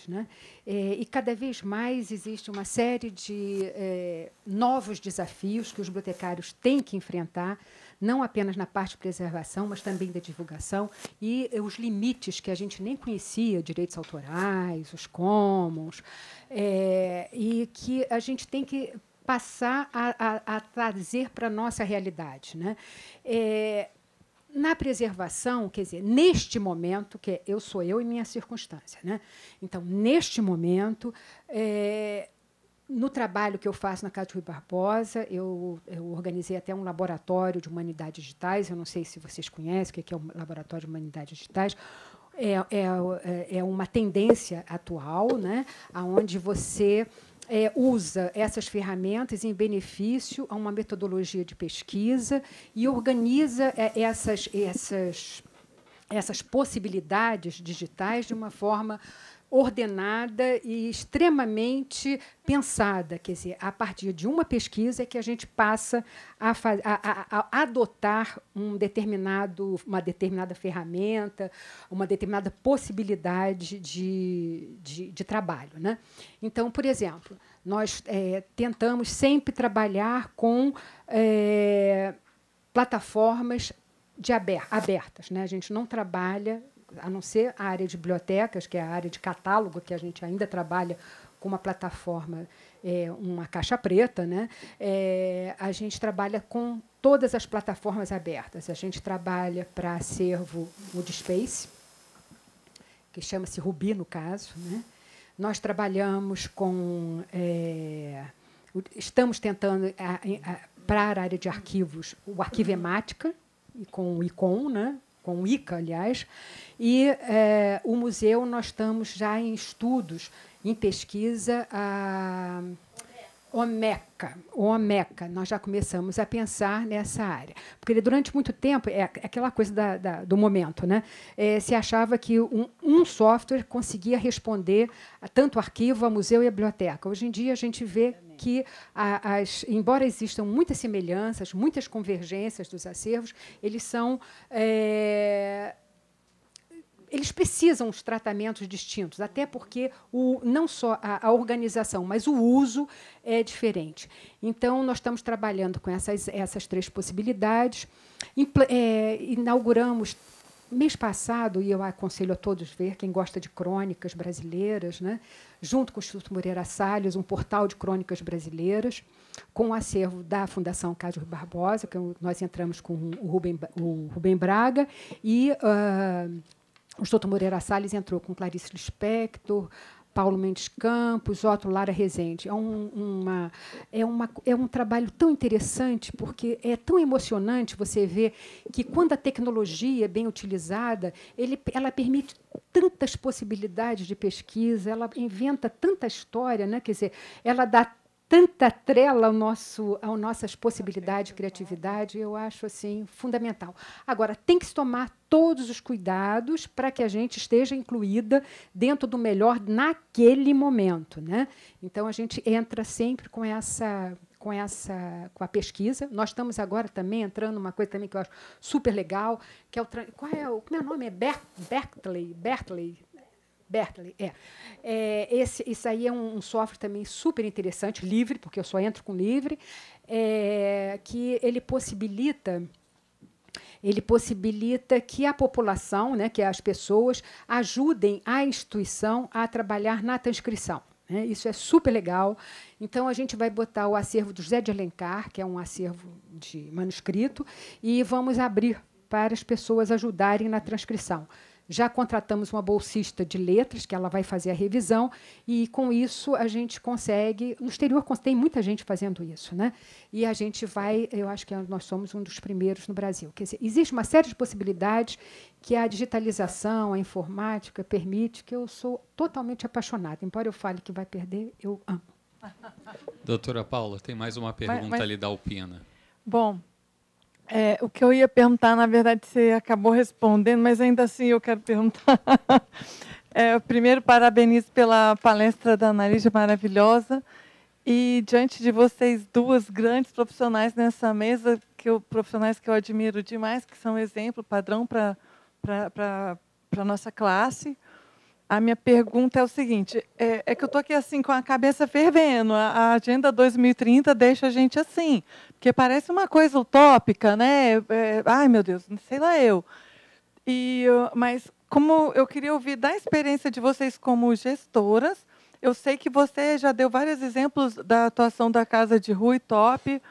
né? E cada vez mais existe uma série de novos desafios que os bibliotecários têm que enfrentar, não apenas na parte de preservação, mas também da divulgação, e os limites que a gente nem conhecia, direitos autorais, os commons, e que a gente tem que passar a trazer para a nossa realidade, né? Na preservação, quer dizer, neste momento, que sou eu e minha circunstância, né? Então, neste momento, no trabalho que eu faço na Casa de Rui Barbosa, eu organizei até um laboratório de humanidades digitais. Eu não sei se vocês conhecem o que é o laboratório de humanidades digitais. É uma tendência atual, né? Onde você usa essas ferramentas em benefício a uma metodologia de pesquisa e organiza essas possibilidades digitais de uma forma ordenada e extremamente pensada. Quer dizer, a partir de uma pesquisa é que a gente passa a adotar uma determinada ferramenta, uma determinada possibilidade de trabalho, né? Então, por exemplo, nós tentamos sempre trabalhar com plataformas abertas, né? A gente não trabalha, a não ser a área de bibliotecas, que é a área de catálogo, que a gente ainda trabalha com uma plataforma, uma caixa preta, né? A gente trabalha com todas as plataformas abertas. A gente trabalha para acervo Woodspace, que chama-se Ruby, no caso, né? Nós trabalhamos com... estamos tentando, para a área de arquivos, o Arquivo Emática, e com o ICOM, né? Com o ICA, aliás, e o museu nós estamos já em estudos, em pesquisa, OMECA. Nós já começamos a pensar nessa área. Porque durante muito tempo, aquela coisa do momento, né? Se achava que um software conseguia responder a tanto o arquivo, a museu e a biblioteca. Hoje em dia, a gente vê que, embora existam muitas semelhanças, muitas convergências dos acervos, eles são... eles precisam de tratamentos distintos, até porque não só a organização, mas o uso é diferente. Então, nós estamos trabalhando com essas três possibilidades. Inauguramos, mês passado, e eu aconselho a todos ver, quem gosta de crônicas brasileiras, né, junto com o Instituto Moreira Salles, um portal de crônicas brasileiras, com o acervo da Fundação Casa de Rui Barbosa, que nós entramos com o Rubem Braga, e... o Instituto Moreira Salles entrou com Clarice Lispector, Paulo Mendes Campos, Otto Lara Rezende. É um trabalho tão interessante, porque é tão emocionante você ver que, quando a tecnologia é bem utilizada, ela permite tantas possibilidades de pesquisa, ela inventa tanta história, né? Quer dizer, ela dá tanta trela ao nossas possibilidades de criatividade, eu acho assim fundamental. Agora, tem que se tomar todos os cuidados para que a gente esteja incluída dentro do melhor naquele momento, né? Então, a gente entra sempre com a pesquisa. Nós estamos agora também entrando numa coisa também que eu acho super legal, que é como é o nome? É Berkeley, isso aí é um software também super interessante, livre, porque eu só entro com livre, que ele possibilita que a população, né, que as pessoas, ajudem a instituição a trabalhar na transcrição. Né? Isso é super legal. Então, a gente vai botar o acervo do José de Alencar, que é um acervo de manuscrito, e vamos abrir para as pessoas ajudarem na transcrição. Já contratamos uma bolsista de letras, que ela vai fazer a revisão, e, com isso, a gente consegue... No exterior tem muita gente fazendo isso, né? E a gente vai... Eu acho que nós somos um dos primeiros no Brasil. Quer dizer, existe uma série de possibilidades que a digitalização, a informática permite, que eu sou totalmente apaixonada. Embora eu fale que vai perder, eu amo. Doutora Paula, tem mais uma pergunta ali da Alpina. Bom... o que eu ia perguntar, na verdade, você acabou respondendo, mas ainda assim eu quero perguntar. Primeiro, parabenizo pela palestra da Ana Lígia, maravilhosa. E, diante de vocês, duas grandes profissionais nessa mesa, profissionais que eu admiro demais, que são exemplo, padrão para a nossa classe. A minha pergunta é o seguinte, é que eu estou aqui assim com a cabeça fervendo, a Agenda 2030 deixa a gente assim, porque parece uma coisa utópica, né? Ai, meu Deus, sei lá eu. Mas como eu queria ouvir da experiência de vocês como gestoras, eu sei que você já deu vários exemplos da atuação da Casa de Rua e Top,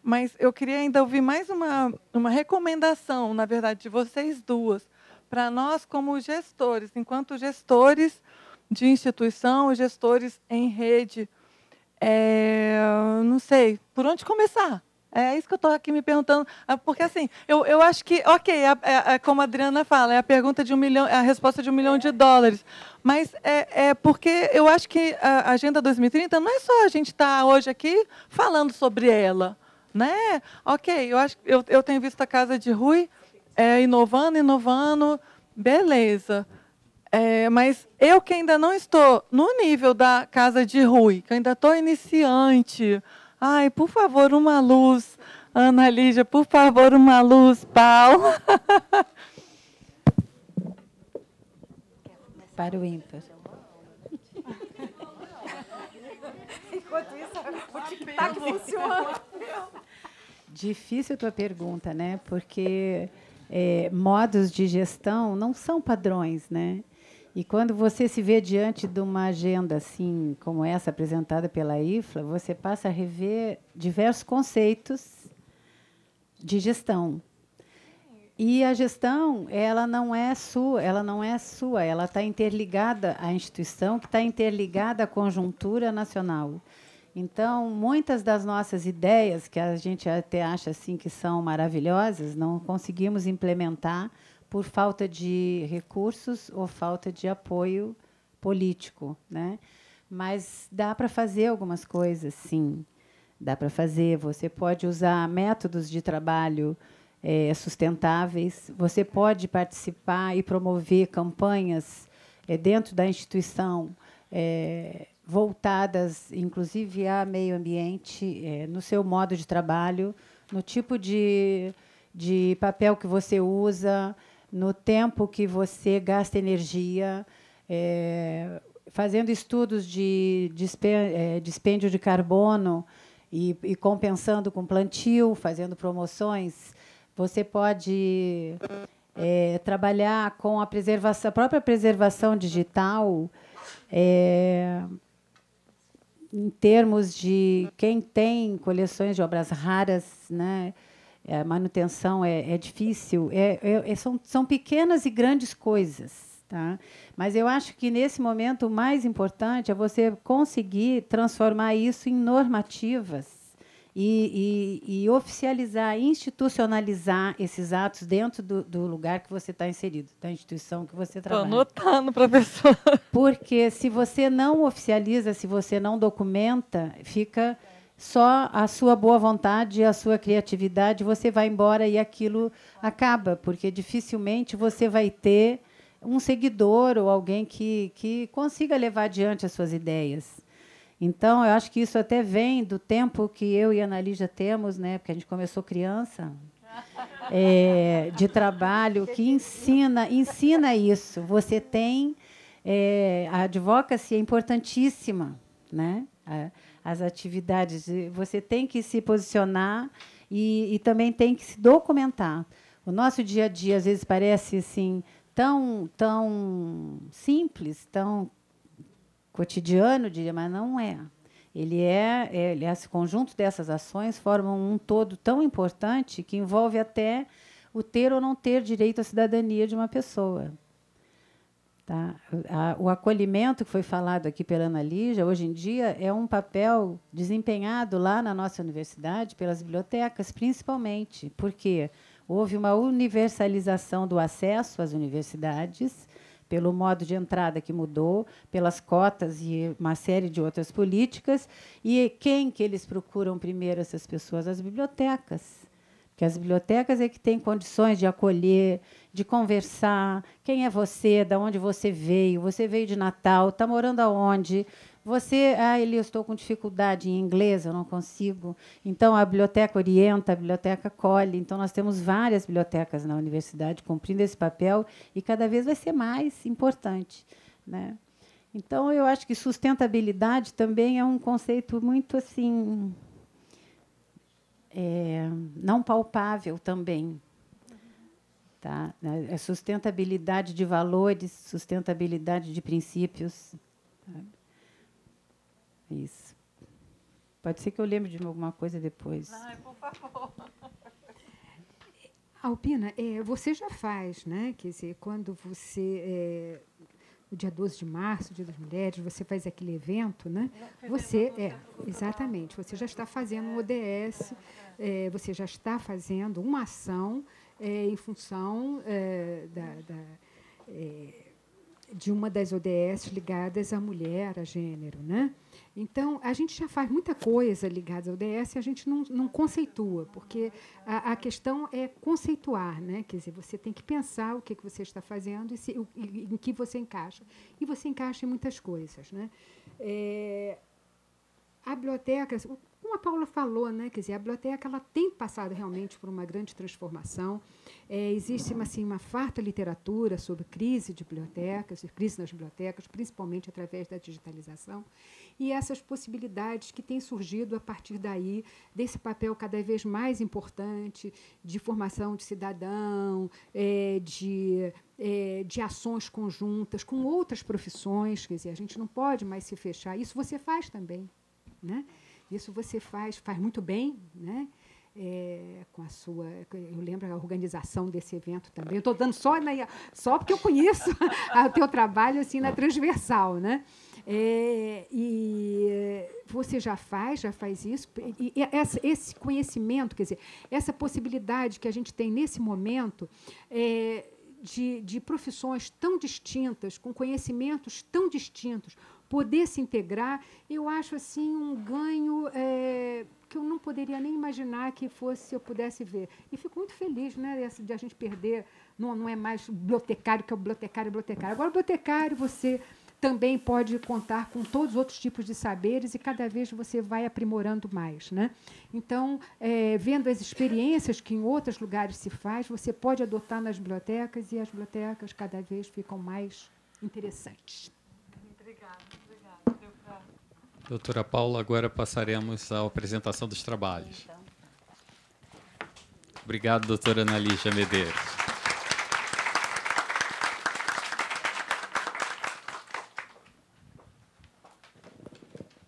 mas eu queria ainda ouvir mais uma recomendação, na verdade, de vocês duas, para nós como gestores, enquanto gestores de instituição, gestores em rede. Não sei, por onde começar? É isso que eu estou aqui me perguntando, porque assim, eu acho que, ok, como a Adriana fala, é a pergunta de 1 milhão, é a resposta de $1 milhão, mas porque eu acho que a Agenda 2030 não é só a gente estar hoje aqui falando sobre ela, né? Ok, eu acho, eu tenho visto a Casa de Rui inovando, beleza. Mas eu que ainda não estou no nível da Casa de Rui, que ainda estou iniciante. Ai, por favor, uma luz. Ana Lígia, por favor, uma luz, Paulo. Para o ímpar. Enquanto isso, o tic-tac funciona. Difícil a tua pergunta, né? Porque modos de gestão não são padrões, né? E quando você se vê diante de uma agenda assim como essa apresentada pela IFLA, você passa a rever diversos conceitos de gestão. E a gestão, ela não é sua, ela está interligada à instituição, que está interligada à conjuntura nacional. Então, muitas das nossas ideias, que a gente até acha assim que são maravilhosas, não conseguimos implementar por falta de recursos ou falta de apoio político, né? Mas dá para fazer algumas coisas, sim. Dá para fazer. Você pode usar métodos de trabalho sustentáveis. Você pode participar e promover campanhas dentro da instituição voltadas, inclusive, a meio ambiente, no seu modo de trabalho, no tipo de papel que você usa, no tempo que você gasta energia, fazendo estudos de dispêndio de carbono e compensando com plantio, fazendo promoções. Você pode trabalhar com a própria preservação digital, em termos de quem tem coleções de obras raras, né? A manutenção é difícil. São pequenas e grandes coisas, tá? Mas eu acho que, nesse momento, o mais importante é você conseguir transformar isso em normativas e oficializar, institucionalizar esses atos dentro do lugar que você está inserido, da instituição que você trabalha. Estou anotando, professor. Porque, se você não oficializa, se você não documenta, fica só a sua boa vontade, a sua criatividade, você vai embora e aquilo acaba, porque dificilmente você vai ter um seguidor ou alguém que consiga levar adiante as suas ideias. Então, eu acho que isso até vem do tempo que eu e a Ana Lígia temos, né, porque a gente começou criança, de trabalho, que ensina isso. Você tem... a advocacy é importantíssima, né? As atividades, você tem que se posicionar e também tem que se documentar. O nosso dia a dia, às vezes, parece assim, tão simples, tão cotidiano, diria, mas não é. Esse conjunto dessas ações formam um todo tão importante que envolve até o ter ou não ter direito à cidadania de uma pessoa. Tá? O acolhimento que foi falado aqui pela Ana Lígia, hoje em dia, é um papel desempenhado lá na nossa universidade, pelas bibliotecas, principalmente, porque houve uma universalização do acesso às universidades, pelo modo de entrada que mudou, pelas cotas e uma série de outras políticas. E quem que eles procuram primeiro, essas pessoas? As bibliotecas. Porque as bibliotecas é que têm condições de acolher, de conversar. Quem é você? De onde você veio? Você veio de Natal? Está morando aonde? Você, eu estou com dificuldade em inglês, eu não consigo. Então, a biblioteca orienta, a biblioteca acolhe. Então, nós temos várias bibliotecas na universidade cumprindo esse papel e cada vez vai ser mais importante. né? Então, eu acho que sustentabilidade também é um conceito muito assim não palpável também. Tá? É sustentabilidade de valores, sustentabilidade de princípios. Sabe? Isso. Pode ser que eu lembre de alguma coisa depois. Ai, por favor. Alpina, você já faz, né? Quer dizer, quando você, no dia 12 de março, Dia das Mulheres, você faz aquele evento, né? Você, exatamente, você já está fazendo um ODS, você já está fazendo uma ação em função de uma das ODS ligadas à mulher, a gênero, né? Então, a gente já faz muita coisa ligada ao ODS e a gente não conceitua, porque a questão é conceituar, né? Quer dizer, você tem que pensar o que você está fazendo e em que você encaixa. E você encaixa em muitas coisas, né? A biblioteca, como a Paula falou, né? Quer dizer, a biblioteca ela tem passado realmente por uma grande transformação. Existe uma farta literatura sobre crise de bibliotecas, crise nas bibliotecas, principalmente através da digitalização, e essas possibilidades que têm surgido a partir daí, desse papel cada vez mais importante de formação de cidadão, de ações conjuntas com outras profissões. Quer dizer, a gente não pode mais se fechar. Isso você faz também, né? Isso você faz muito bem, né? Com a sua, eu lembro a organização desse evento também. Eu estou dando só porque eu conheço o teu trabalho assim na transversal, né? E você já faz isso, e esse conhecimento, quer dizer, essa possibilidade que a gente tem nesse momento de profissões tão distintas, com conhecimentos tão distintos, poder se integrar, eu acho assim um ganho que eu não poderia nem imaginar que fosse, eu pudesse ver. E fico muito feliz, né, de a gente perder, não é mais o bibliotecário, que é o bibliotecário. Agora, o bibliotecário, você também pode contar com todos os outros tipos de saberes e cada vez você vai aprimorando mais, né? Então, vendo as experiências que em outros lugares se faz, você pode adotar nas bibliotecas e as bibliotecas cada vez ficam mais interessantes. Doutora Paula, agora passaremos à apresentação dos trabalhos. Obrigado, doutora Ana Lígia Medeiros.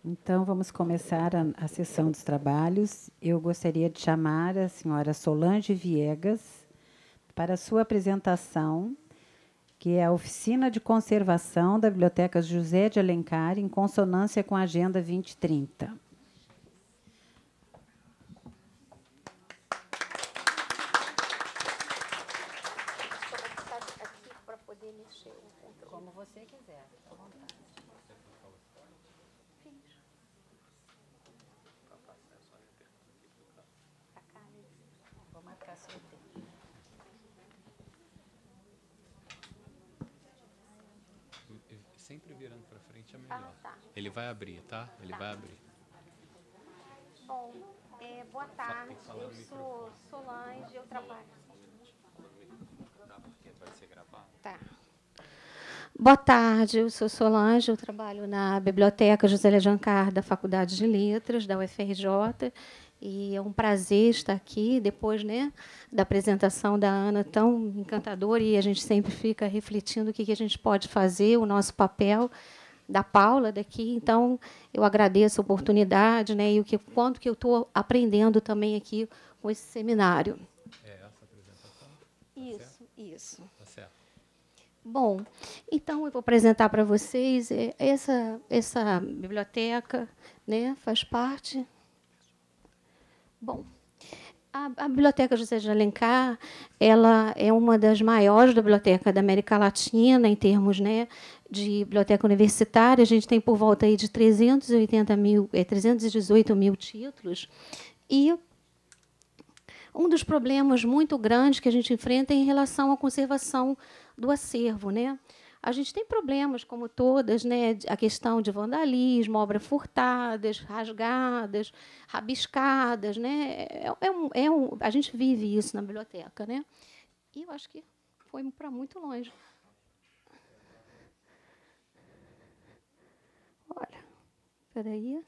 Então, vamos começar a sessão dos trabalhos. Eu gostaria de chamar a senhora Solange Viegas para a sua apresentação, que é a Oficina de Conservação da Biblioteca José de Alencar, em consonância com a Agenda 2030. Como você quiser, à vontade. Vou marcar seu tempo. Sempre virando para frente é melhor. Tá. Ele vai abrir, tá? Ele vai abrir. Bom, boa tarde. Eu sou Solange, eu trabalho. Vai ser gravado. Tá. Boa tarde, eu sou Solange, eu trabalho na Biblioteca José de Alencar da Faculdade de Letras, da UFRJ, e é um prazer estar aqui depois, né, da apresentação da Ana tão encantadora, e a gente sempre fica refletindo o que a gente pode fazer, o nosso papel, da Paula daqui. Então, eu agradeço a oportunidade, né, e quanto que eu estou aprendendo também aqui com esse seminário. É essa apresentação? Isso. Tá certo. Bom, então eu vou apresentar para vocês essa biblioteca, né, faz parte. Bom, a Biblioteca José de Alencar, ela é uma das maiores bibliotecas da América Latina em termos, né, de biblioteca universitária. A gente tem por volta aí de 318 mil títulos. E um dos problemas muito grandes que a gente enfrenta é em relação à conservação do acervo, né? A gente tem problemas, como todas, né? A questão de vandalismo, obras furtadas, rasgadas, rabiscadas, né? A gente vive isso na biblioteca, né? E eu acho que foi para muito longe. Espera aí.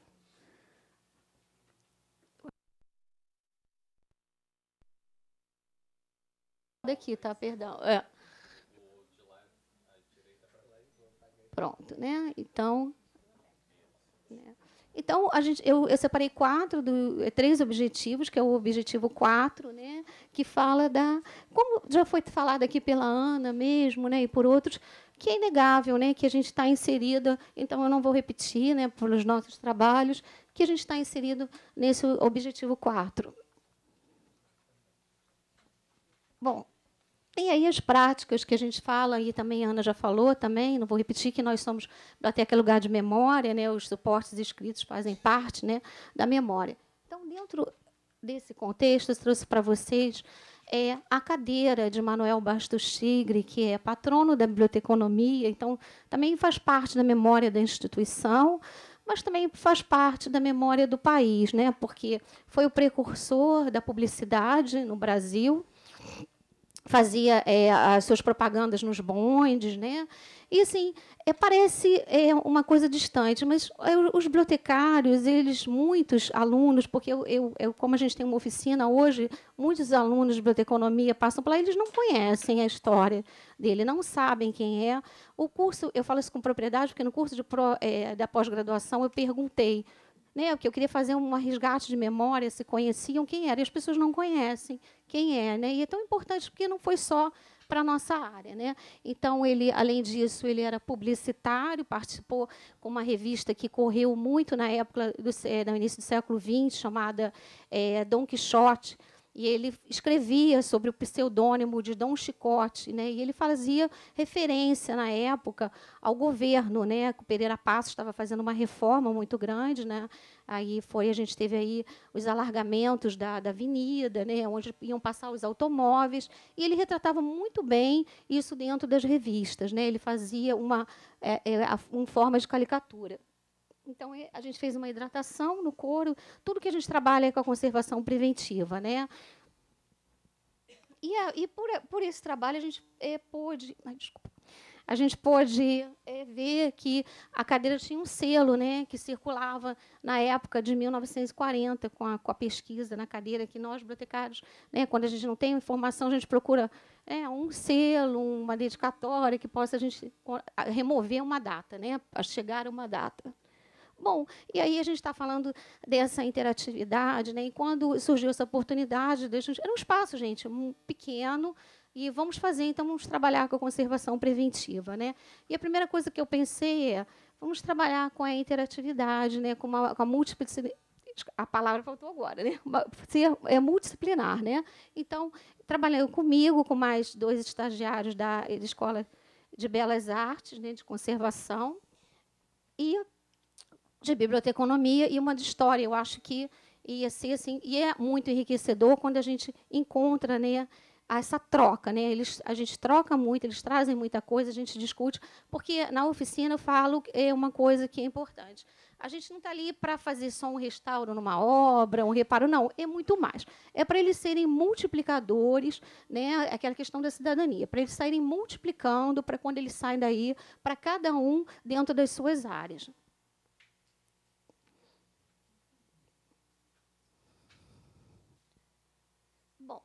Daqui, tá? Perdão. Pronto, né? Então, né? Então eu separei três objetivos, que é o objetivo 4, né? Que fala como já foi falado aqui pela Ana mesmo, né? E por outros, que é inegável, né? Que a gente está inserida. Então eu não vou repetir, né? Pelos nossos trabalhos, que a gente está inserido nesse objetivo 4. Bom. E aí as práticas que a gente fala, e também a Ana já falou, também, não vou repetir, que nós somos biblioteca lugar de memória, né, os suportes escritos fazem parte, né, da memória. Então, dentro desse contexto, eu trouxe para vocês a cadeira de Manuel Bastos Tigre, que é patrono da biblioteconomia, então também faz parte da memória da instituição, mas também faz parte da memória do país, né, porque foi o precursor da publicidade no Brasil, fazia as suas propagandas nos bondes, né? E assim, parece uma coisa distante, mas os bibliotecários, muitos alunos, porque como a gente tem uma oficina hoje, muitos alunos de biblioteconomia passam por lá, eles não conhecem a história dele, não sabem quem é. O curso, eu falo isso com propriedade, porque no curso da pós-graduação eu perguntei, né, porque eu queria fazer um resgate de memória, se conheciam quem era, e as pessoas não conhecem quem é, né? E é tão importante porque não foi só para a nossa área, né? Então, ele, além disso, ele era publicitário, participou com uma revista que correu muito na época, no início do século XX, chamada Dom Quixote, e ele escrevia sobre o pseudônimo de Dom Chicote, né? E ele fazia referência, na época, ao governo, né? O Pereira Passos estava fazendo uma reforma muito grande, né? Aí a gente teve aí os alargamentos da avenida, né? Onde iam passar os automóveis, e ele retratava muito bem isso dentro das revistas, né? Ele fazia uma forma de caricatura. Então, a gente fez uma hidratação no couro, tudo que a gente trabalha é com a conservação preventiva, né? E por esse trabalho, a gente pôde... A gente pôde ver que a cadeira tinha um selo, né, que circulava na época de 1940, com a pesquisa na cadeira, que nós, bibliotecários, né, quando a gente não tem informação, a gente procura um selo, uma dedicatória que possa a gente remover uma data, né, a chegar a uma data. Bom, e aí a gente está falando dessa interatividade, né? E quando surgiu essa oportunidade, era um espaço, gente, pequeno, e vamos trabalhar com a conservação preventiva, né? E a primeira coisa que eu pensei vamos trabalhar com a interatividade, né? Com a multiplicidade. A palavra faltou agora, né? É multidisciplinar, né? Então, trabalhando comigo, com mais 2 estagiários da Escola de Belas Artes, né? De conservação, e de biblioteconomia e uma de história. Eu acho que ia ser assim, e é muito enriquecedor quando a gente encontra, né, essa troca, né? A gente troca muito, eles trazem muita coisa, a gente discute, porque na oficina eu falo uma coisa que é importante. A gente não está ali para fazer só um restauro numa obra, um reparo, não, é muito mais. É para eles serem multiplicadores, né? Aquela questão da cidadania, para eles saírem multiplicando, para quando eles saem daí, para cada um dentro das suas áreas. Bom,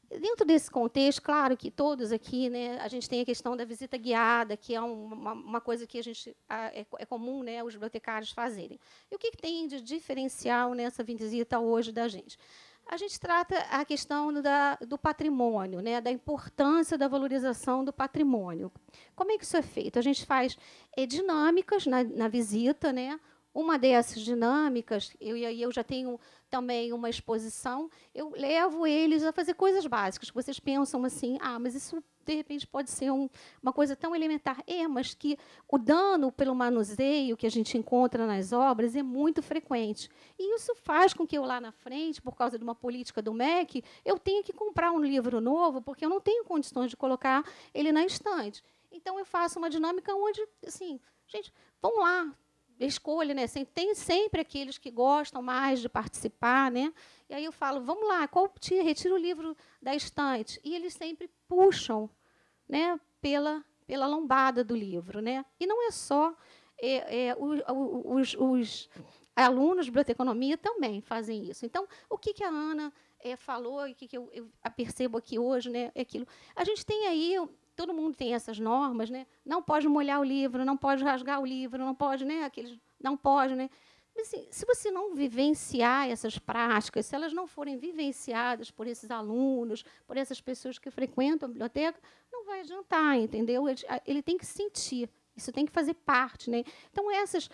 dentro desse contexto, claro que todos aqui, né, a gente tem a questão da visita guiada, que é uma coisa que é comum, né, os bibliotecários fazerem. E o que tem de diferencial nessa visita hoje da gente? A gente trata a questão do patrimônio, né, da importância da valorização do patrimônio. Como é que isso é feito? A gente faz dinâmicas na visita, né? Uma dessas dinâmicas, eu já tenho também uma exposição, eu levo eles a fazer coisas básicas, que vocês pensam assim, mas isso, de repente, pode ser uma coisa tão elementar. Mas que o dano pelo manuseio que a gente encontra nas obras é muito frequente. E isso faz com que eu, lá na frente, por causa de uma política do MEC, eu tenha que comprar um livro novo, porque eu não tenho condições de colocar ele na estante. Então, eu faço uma dinâmica onde, assim, gente, vamos lá, escolha, né? Tem sempre aqueles que gostam mais de participar, né? E aí eu falo, vamos lá, retira o livro da estante. E eles sempre puxam, né, pela lombada do livro, né? E não é só os alunos de biblioteconomia também fazem isso. Então, o que a Ana falou e o que eu percebo aqui hoje, né, é aquilo. A gente tem aí, todo mundo tem essas normas, né? Não pode molhar o livro, não pode rasgar o livro, não pode, né? Não pode, né? Mas, assim, se você não vivenciar essas práticas, se elas não forem vivenciadas por esses alunos, por essas pessoas que frequentam a biblioteca, não vai adiantar, entendeu? Ele tem que sentir. Isso tem que fazer parte, né? Então, essas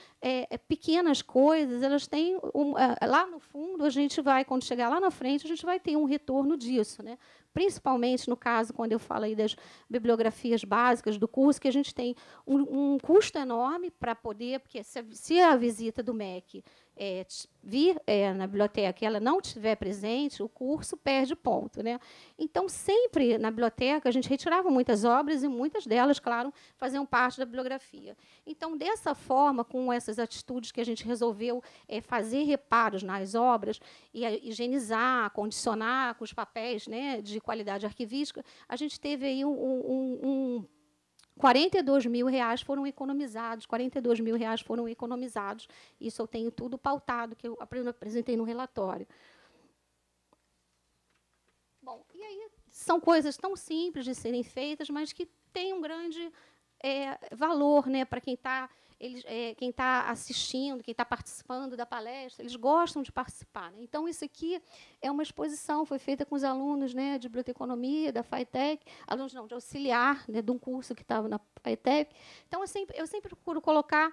pequenas coisas, elas têm lá no fundo, a gente vai, quando chegar lá na frente, a gente vai ter um retorno disso, né? Principalmente no caso, quando eu falo aí das bibliografias básicas do curso, que a gente tem um custo enorme para poder, porque se a visita do MEC vir na biblioteca e ela não estiver presente, o curso perde ponto, né? Então, sempre na biblioteca, a gente retirava muitas obras e muitas delas, claro, faziam parte da bibliografia. Então, dessa forma, com essas atitudes que a gente resolveu fazer reparos nas obras e higienizar, condicionar com os papéis, né, de qualidade arquivística, a gente teve aí 42 mil reais foram economizados, 42 mil reais foram economizados. Isso eu tenho tudo pautado, que eu apresentei no relatório. Bom, e aí são coisas tão simples de serem feitas, mas que têm um grande valor, né, para quem está assistindo, quem está participando da palestra, eles gostam de participar, né? Então, isso aqui é uma exposição, foi feita com os alunos, né, de biblioteconomia, da FATEC, alunos não, de auxiliar, né, de um curso que estava na FATEC. Então, eu sempre procuro colocar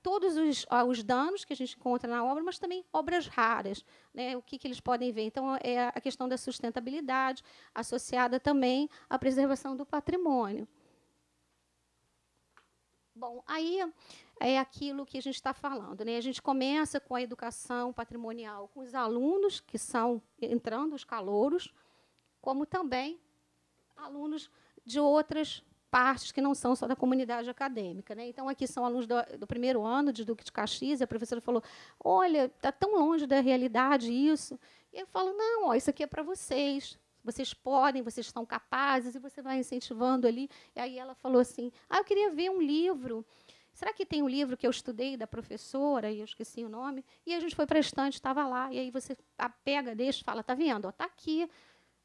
todos os danos que a gente encontra na obra, mas também obras raras, né, o que eles podem ver. Então, é a questão da sustentabilidade, associada também à preservação do patrimônio. Bom, aí é aquilo que a gente está falando, né? A gente começa com a educação patrimonial com os alunos que são entrando, os calouros, como também alunos de outras partes que não são só da comunidade acadêmica, né? Então, aqui são alunos do primeiro ano de Duque de Caxias, e a professora falou, olha, está tão longe da realidade isso. E eu falo, não, isso aqui é para vocês. Vocês podem, vocês estão capazes, e você vai incentivando ali. E aí ela falou assim, eu queria ver um livro. Será que tem um livro que eu estudei da professora, e eu esqueci o nome? E a gente foi para a estante, estava lá. E aí você pega, deixa e fala, está vendo? Está aqui.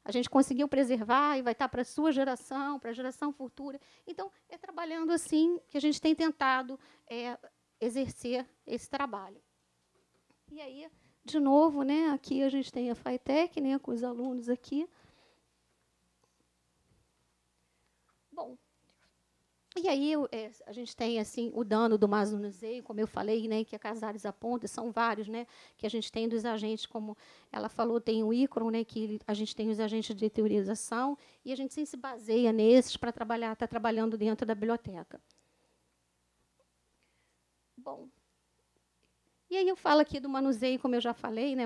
A gente conseguiu preservar e vai estar para a sua geração, para a geração futura. Então, é trabalhando assim que a gente tem tentado exercer esse trabalho. E aí, de novo, né, aqui a gente tem a FATEC, né, com os alunos aqui. Bom, e aí a gente tem assim o dano do Mazunuseio, como eu falei, né, que a Casares aponta, são vários, né, que a gente tem dos agentes, como ela falou, tem o ICRON, né, que a gente tem os agentes de teorização, e a gente sim se baseia nesses para trabalhar, está trabalhando dentro da biblioteca. Bom, e aí eu falo aqui do manuseio, como eu já falei, né,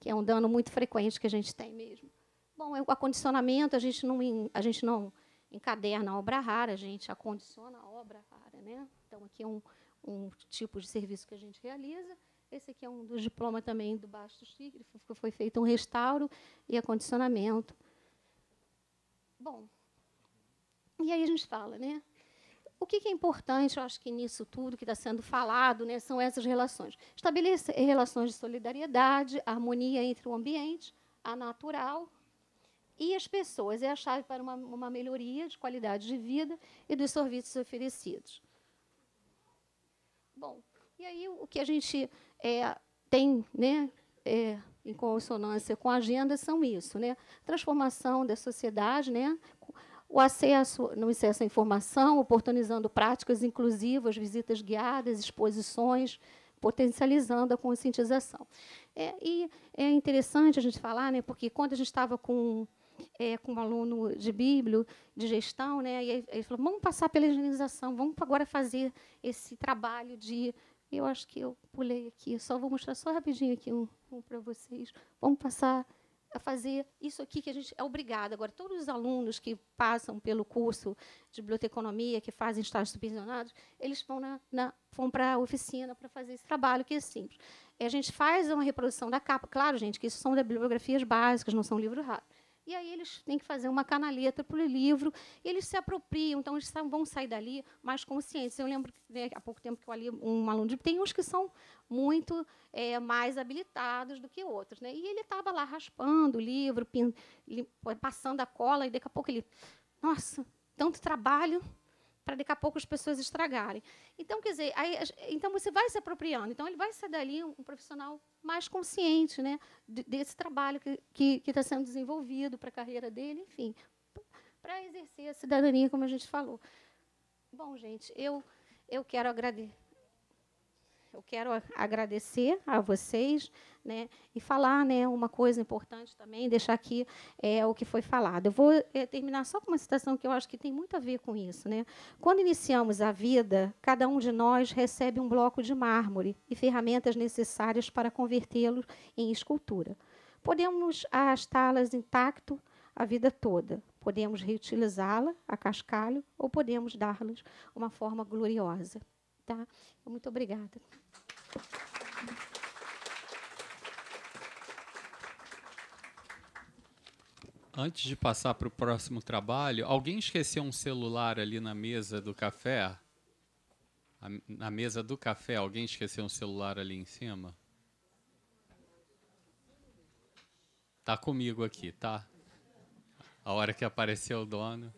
que é um dano muito frequente que a gente tem mesmo. Bom, o acondicionamento, a gente não encaderna a obra rara, a gente acondiciona a obra rara, né? Então, aqui é um tipo de serviço que a gente realiza. Esse aqui é um dos diplomas também do Bastos Tigre, foi feito um restauro e acondicionamento. Bom, e aí a gente fala, né? O que é importante, eu acho que nisso tudo que está sendo falado, né, são essas relações. Estabelecer relações de solidariedade, harmonia entre o ambiente, a natural, e as pessoas é a chave para uma melhoria de qualidade de vida e dos serviços oferecidos. Bom, e aí o que a gente tem, né, em consonância com a agenda são isso, né? Transformação da sociedade, né? O acesso à informação, oportunizando práticas inclusivas, visitas guiadas, exposições, potencializando a conscientização. E é interessante a gente falar, né, porque quando a gente estava com um aluno de Bíblio, de gestão, né, e ele falou, vamos passar pela higienização, vamos agora fazer esse trabalho de... Eu acho que eu pulei aqui, só vou mostrar só rapidinho aqui um para vocês. Vamos passar a fazer isso aqui que a gente é obrigado. Agora, todos os alunos que passam pelo curso de biblioteconomia, que fazem estágios supervisionados, eles vão para a oficina para fazer esse trabalho, que é simples. A gente faz uma reprodução da capa. Claro, gente, que isso são bibliografias básicas, não são livros raros. e aí eles têm que fazer uma canaleta para o livro, e eles se apropriam, então eles vão sair dali mais conscientes. Eu lembro que, né, há pouco tempo que eu ali um aluno de... Tem uns que são muito mais habilitados do que outros, né? E ele estava lá raspando o livro, passando a cola, e daqui a pouco ele... Nossa, tanto trabalho para daqui a pouco as pessoas estragarem. Então, quer dizer, então você vai se apropriando. Então, ele vai ser dali um profissional mais consciente, né, desse trabalho que está sendo desenvolvido para a carreira dele, enfim, para exercer a cidadania, como a gente falou. Bom, gente, eu quero agradecer a vocês, né, e falar, né, uma coisa importante também, deixar aqui o que foi falado. Eu vou terminar só com uma citação que eu acho que tem muito a ver com isso, né? Quando iniciamos a vida, cada um de nós recebe um bloco de mármore e ferramentas necessárias para convertê-lo em escultura. Podemos arrastá-las intacto a vida toda, podemos reutilizá-la a cascalho ou podemos dar-lhes uma forma gloriosa. Tá? Muito obrigada. Antes de passar para o próximo trabalho, alguém esqueceu um celular ali na mesa do café? Na mesa do café, alguém esqueceu um celular ali em cima? Tá comigo aqui, tá? A hora que apareceu o dono.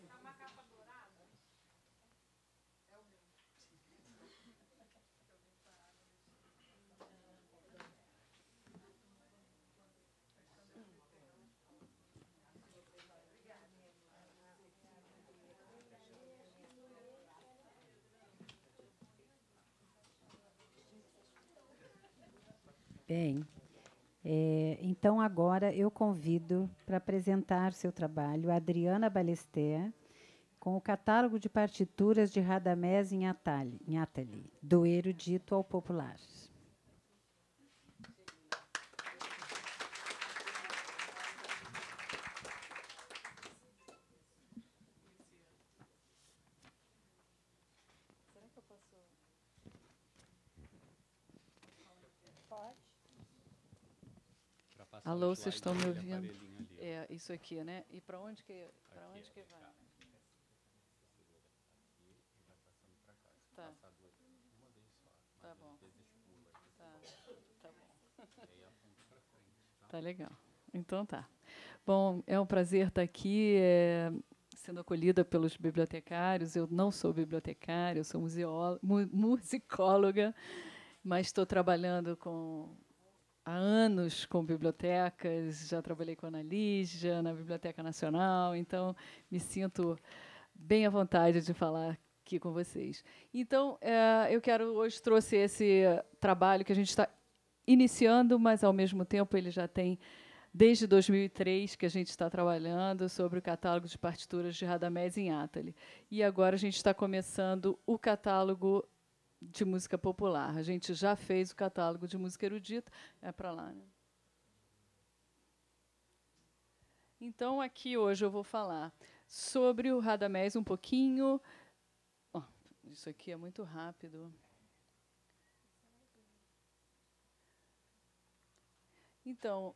Bem, então agora eu convido para apresentar seu trabalho a Adriana Balesté, com o catálogo de partituras de Radamés em Atali, do erudito ao popular. Alô, vocês estão me ouvindo? É, isso aqui, né? E para onde que vai? Tá. Tá bom. Tá bom. Tá legal. Então tá. Bom, é um prazer estar aqui, sendo acolhida pelos bibliotecários. Eu não sou bibliotecária, eu sou musicóloga, mas estou trabalhando há anos com bibliotecas, já trabalhei com a Ana Lígia, na Biblioteca Nacional, então me sinto bem à vontade de falar aqui com vocês. Então, hoje trouxe esse trabalho que a gente está iniciando, mas, ao mesmo tempo, ele já tem, desde 2003, que a gente está trabalhando sobre o catálogo de partituras de Radamés em Atali. E agora a gente está começando o catálogo de música popular. A gente já fez o catálogo de música erudita. É para lá, né? Então, aqui hoje eu vou falar sobre o Radamés um pouquinho. Oh, isso aqui é muito rápido. Então,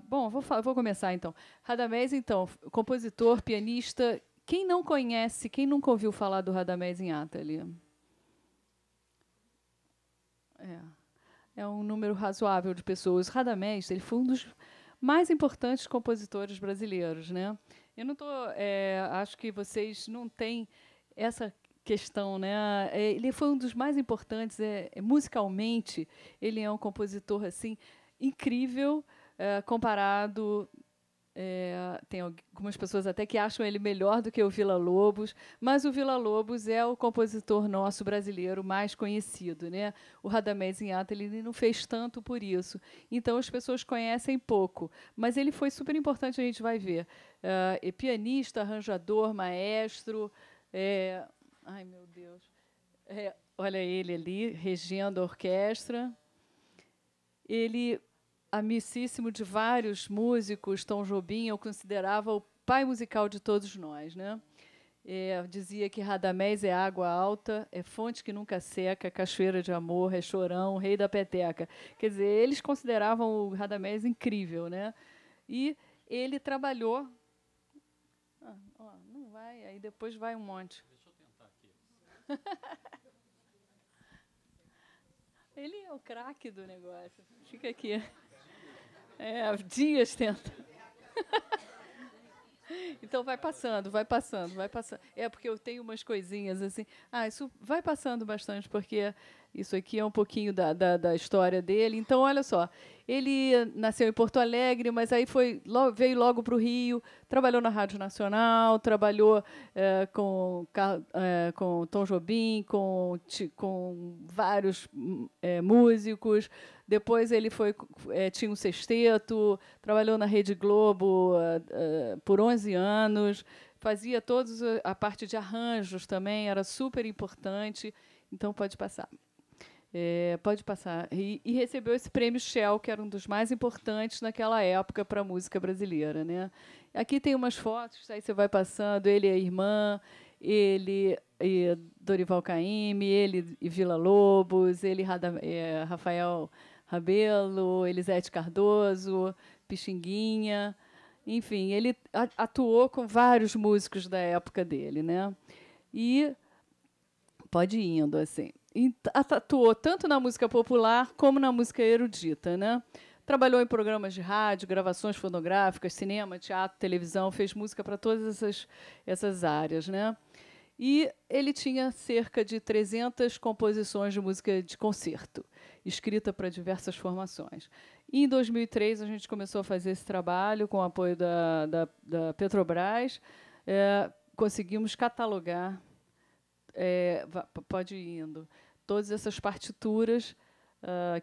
bom, vou começar, então. Radamés, então, compositor, pianista. Quem não conhece, quem nunca ouviu falar do Radamés em Atali? É um número razoável de pessoas. Radamés, ele foi um dos mais importantes compositores brasileiros, né? Eu não acho que vocês não têm essa questão, né? Ele foi um dos mais importantes, musicalmente. Ele é um compositor assim incrível, comparado. Tem algumas pessoas até que acham ele melhor do que o Villa-Lobos, mas o Villa-Lobos é o compositor nosso brasileiro mais conhecido, né? O Radamés em Atali ele não fez tanto por isso, então as pessoas conhecem pouco, mas ele foi super importante, a gente vai ver. Pianista, arranjador, maestro, ai meu Deus, olha ele ali regendo a orquestra. Ele, amicíssimo de vários músicos, Tom Jobim, eu considerava o pai musical de todos nós, né? Dizia que Radamés é água alta, é fonte que nunca seca, cachoeira de amor, é chorão, rei da peteca. Quer dizer, eles consideravam o Radamés incrível, né? E ele trabalhou... não vai, aí depois vai um monte. Deixa eu tentar aqui. Ele é o craque do negócio. Fica aqui. Dias tenta. Então vai passando, vai passando, vai passando. Porque eu tenho umas coisinhas assim. Isso vai passando bastante, porque isso aqui é um pouquinho da história dele. Então, olha só, ele nasceu em Porto Alegre, mas aí veio logo para o Rio, trabalhou na Rádio Nacional, trabalhou com Tom Jobim, com vários músicos. Depois ele tinha um sexteto, trabalhou na Rede Globo por 11 anos, fazia toda a parte de arranjos também, era super importante. Então, pode passar. Pode passar. E recebeu esse prêmio Shell, que era um dos mais importantes naquela época para a música brasileira, né? Aqui tem umas fotos, aí você vai passando, ele e a irmã, ele e Dorival Caymmi, ele e Vila Lobos, ele Rafael Rabelo, Elisete Cardoso, Pixinguinha. Enfim, ele atuou com vários músicos da época dele, né? E pode ir indo assim. Atuou tanto na música popular como na música erudita, né? Trabalhou em programas de rádio, gravações fonográficas, cinema, teatro, televisão, fez música para todas essas áreas, né? E ele tinha cerca de 300 composições de música de concerto, escrita para diversas formações. E, em 2003, a gente começou a fazer esse trabalho com o apoio da Petrobras. Conseguimos catalogar, pode ir indo, todas essas partituras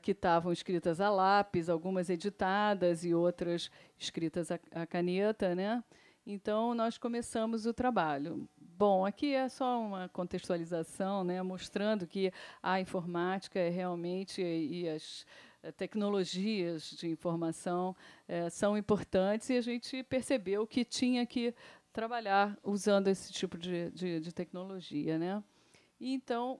que estavam escritas a lápis, algumas editadas e outras escritas a caneta, né? Então, nós começamos o trabalho. Bom, aqui é só uma contextualização, né, mostrando que a informática realmente e as tecnologias de informação são importantes, e a gente percebeu que tinha que trabalhar usando esse tipo de tecnologia, né? E, então,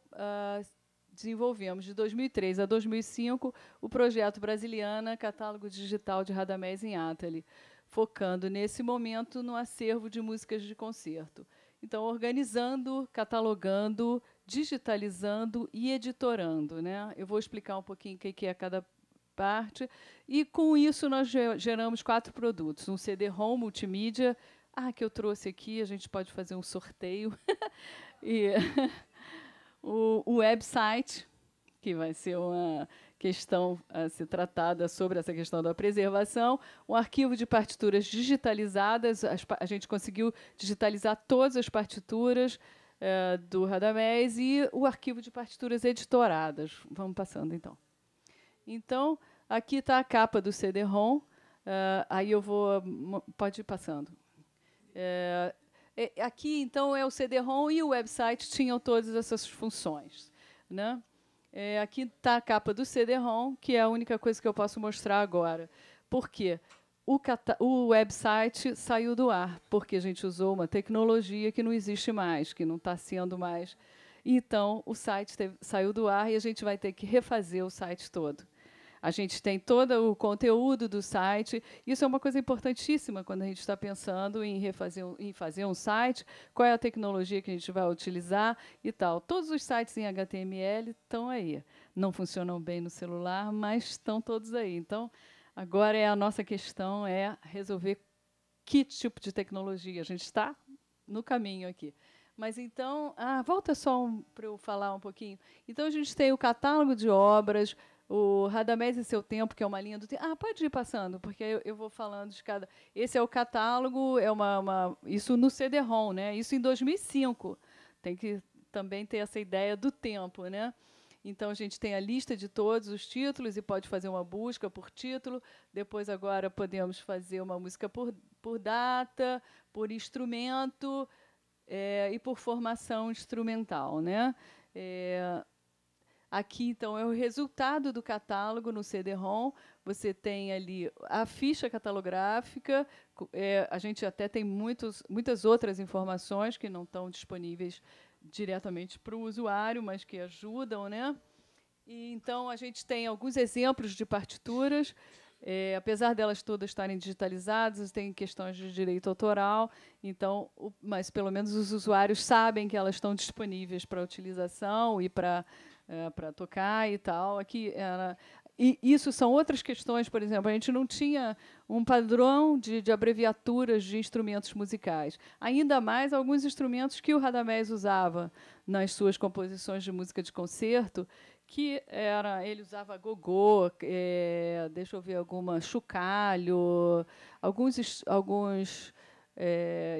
desenvolvemos, de 2003 a 2005, o projeto Brasiliana, Catálogo Digital de Radamés em Atali, focando, nesse momento, no acervo de músicas de concerto. Então, organizando, catalogando, digitalizando e editorando, né? Eu vou explicar um pouquinho o que é cada parte. E, com isso, nós geramos 4 produtos. Um CD-ROM multimídia, que eu trouxe aqui, a gente pode fazer um sorteio. E o website, que vai ser uma questão a ser tratada sobre essa questão da preservação, um arquivo de partituras digitalizadas, a gente conseguiu digitalizar todas as partituras do Radamés, e o arquivo de partituras editoradas. Vamos passando, então. Então, aqui está a capa do CD-ROM, aí eu vou... Pode ir passando. Aqui, então, é o CD-ROM, e o website tinham todas essas funções, né? Aqui está a capa do CD-ROM, que é a única coisa que eu posso mostrar agora. Por quê? O website saiu do ar, porque a gente usou uma tecnologia que não existe mais, que não está sendo mais. Então, o site saiu do ar e a gente vai ter que refazer o site todo. A gente tem todo o conteúdo do site. Isso é uma coisa importantíssima quando a gente está pensando em fazer um site, qual é a tecnologia que a gente vai utilizar e tal. Todos os sites em HTML estão aí. Não funcionam bem no celular, mas estão todos aí. Então, agora a nossa questão é resolver que tipo de tecnologia. A gente está no caminho aqui. Mas, então... volta só para eu falar um pouquinho. Então, a gente tem o catálogo de obras, o Radamés e Seu Tempo, que é uma linha do tempo. Pode ir passando, porque eu vou falando de cada... Esse é o catálogo, isso no CD-ROM, né? Isso em 2005. Tem que também ter essa ideia do tempo, né? Então, a gente tem a lista de todos os títulos e pode fazer uma busca por título. Depois, agora, podemos fazer uma música por data, por instrumento e por formação instrumental, né? Aqui, então, é o resultado do catálogo no CD-ROM. Você tem ali a ficha catalográfica. A gente até tem muitas outras informações que não estão disponíveis diretamente para o usuário, mas que ajudam, né? E, então, a gente tem alguns exemplos de partituras. Apesar delas todas estarem digitalizadas, tem questões de direito autoral, então, mas pelo menos os usuários sabem que elas estão disponíveis para utilização e para tocar e tal. E isso são outras questões, por exemplo, a gente não tinha um padrão de abreviaturas de instrumentos musicais. Ainda mais alguns instrumentos que o Radamés usava nas suas composições de música de concerto, que ele usava gogô, deixa eu ver, chocalho, alguns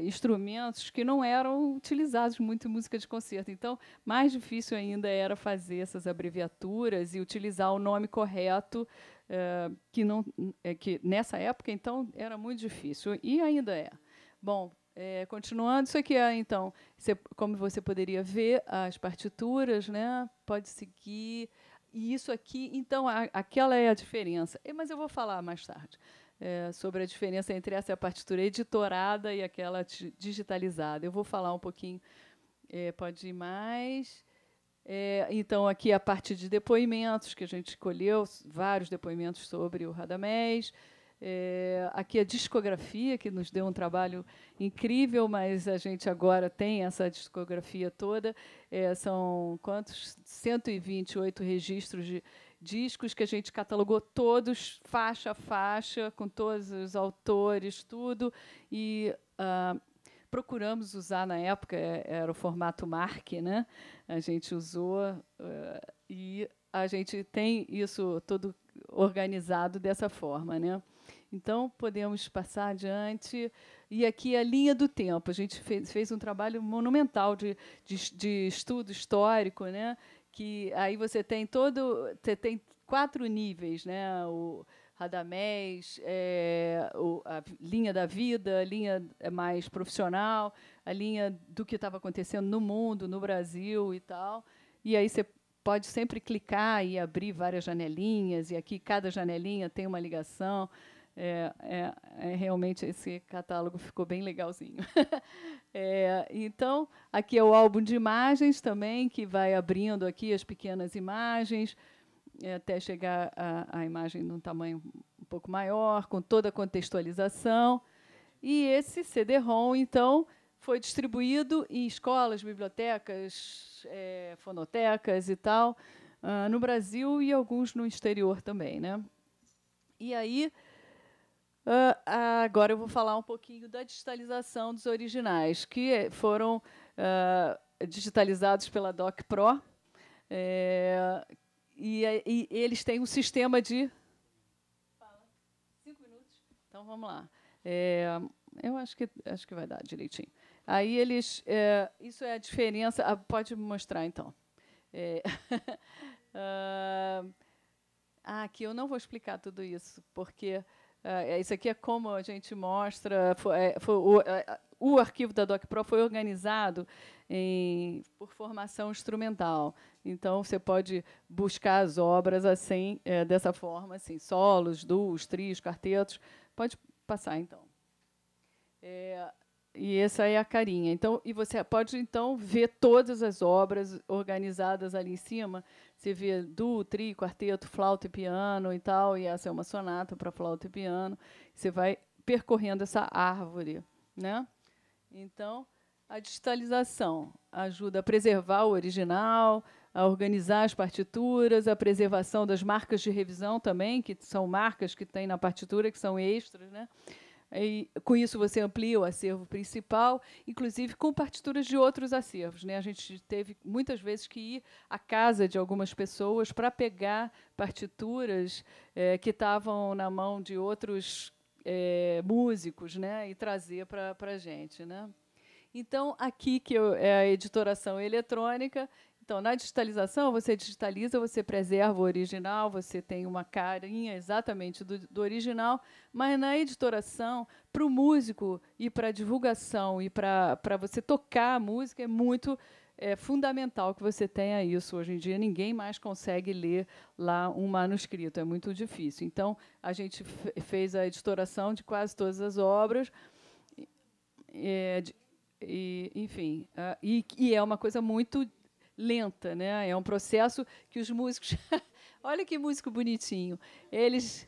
instrumentos que não eram utilizados muito em música de concerto. Então, mais difícil ainda era fazer essas abreviaturas e utilizar o nome correto, que nessa época, então, era muito difícil, e ainda é. Bom, continuando, isso aqui então, como você poderia ver, as partituras, né? Pode seguir. E isso aqui, então, aquela é a diferença. Mas eu vou falar mais tarde sobre a diferença entre essa partitura editorada e aquela digitalizada. Eu vou falar um pouquinho. Pode ir mais. Então, aqui a parte de depoimentos, que a gente escolheu, vários depoimentos sobre o Radamés. Aqui a discografia, que nos deu um trabalho incrível, mas a gente agora tem essa discografia toda. São quantos? 128 registros de discos que a gente catalogou todos, faixa a faixa, com todos os autores, tudo. E procuramos usar, na época, era o formato MARC, né? A gente usou, e a gente tem isso todo organizado dessa forma, né? Então, podemos passar adiante. E aqui a linha do tempo. A gente fez um trabalho monumental de estudo histórico, né? Que aí você tem tem 4 níveis, né? O Radamés, a linha da vida, a linha mais profissional, a linha do que estava acontecendo no mundo, no Brasil e tal. E aí você pode sempre clicar e abrir várias janelinhas, e aqui cada janelinha tem uma ligação. Realmente esse catálogo ficou bem legalzinho. Então, aqui é o álbum de imagens também, que vai abrindo aqui as pequenas imagens, até chegar a imagem num tamanho um pouco maior, com toda a contextualização. E esse CD-ROM, então, foi distribuído em escolas, bibliotecas, fonotecas e tal, no Brasil e alguns no exterior também, né? E aí, agora eu vou falar um pouquinho da digitalização dos originais, que foram digitalizados pela DocPro. E eles têm um sistema de... 5 minutos? Então, vamos lá. Eu acho que vai dar direitinho. Aí eles... isso é a diferença... pode mostrar, então. Aqui eu não vou explicar tudo isso, porque isso aqui é como a gente mostra... O arquivo da DocPro foi organizado por formação instrumental. Então, você pode buscar as obras assim, dessa forma, assim, solos, duos, trios, quartetos. Pode passar, então. E essa é a carinha. Então, e você pode, então, ver todas as obras organizadas ali em cima. Você vê duo, trio, quarteto, flauta e piano e tal, e essa é uma sonata para flauta e piano. Você vai percorrendo essa árvore, né? Então, a digitalização ajuda a preservar o original, a organizar as partituras, a preservação das marcas de revisão também, que são marcas que tem na partitura, que são extras, né? E, com isso, você amplia o acervo principal, inclusive com partituras de outros acervos, né? A gente teve, muitas vezes, que ir à casa de algumas pessoas para pegar partituras que estavam na mão de outros músicos, né? E trazer para a gente, né? Então, aqui que é a editoração eletrônica. Então, na digitalização, você digitaliza, você preserva o original, você tem uma carinha exatamente do original, mas na editoração, para o músico e para a divulgação e para você tocar a música, é muito fundamental que você tenha isso. Hoje em dia, ninguém mais consegue ler lá um manuscrito, é muito difícil. Então, a gente fez a editoração de quase todas as obras, enfim, e é uma coisa muito lenta, né? É um processo que os músicos... Olha que músico bonitinho. Eles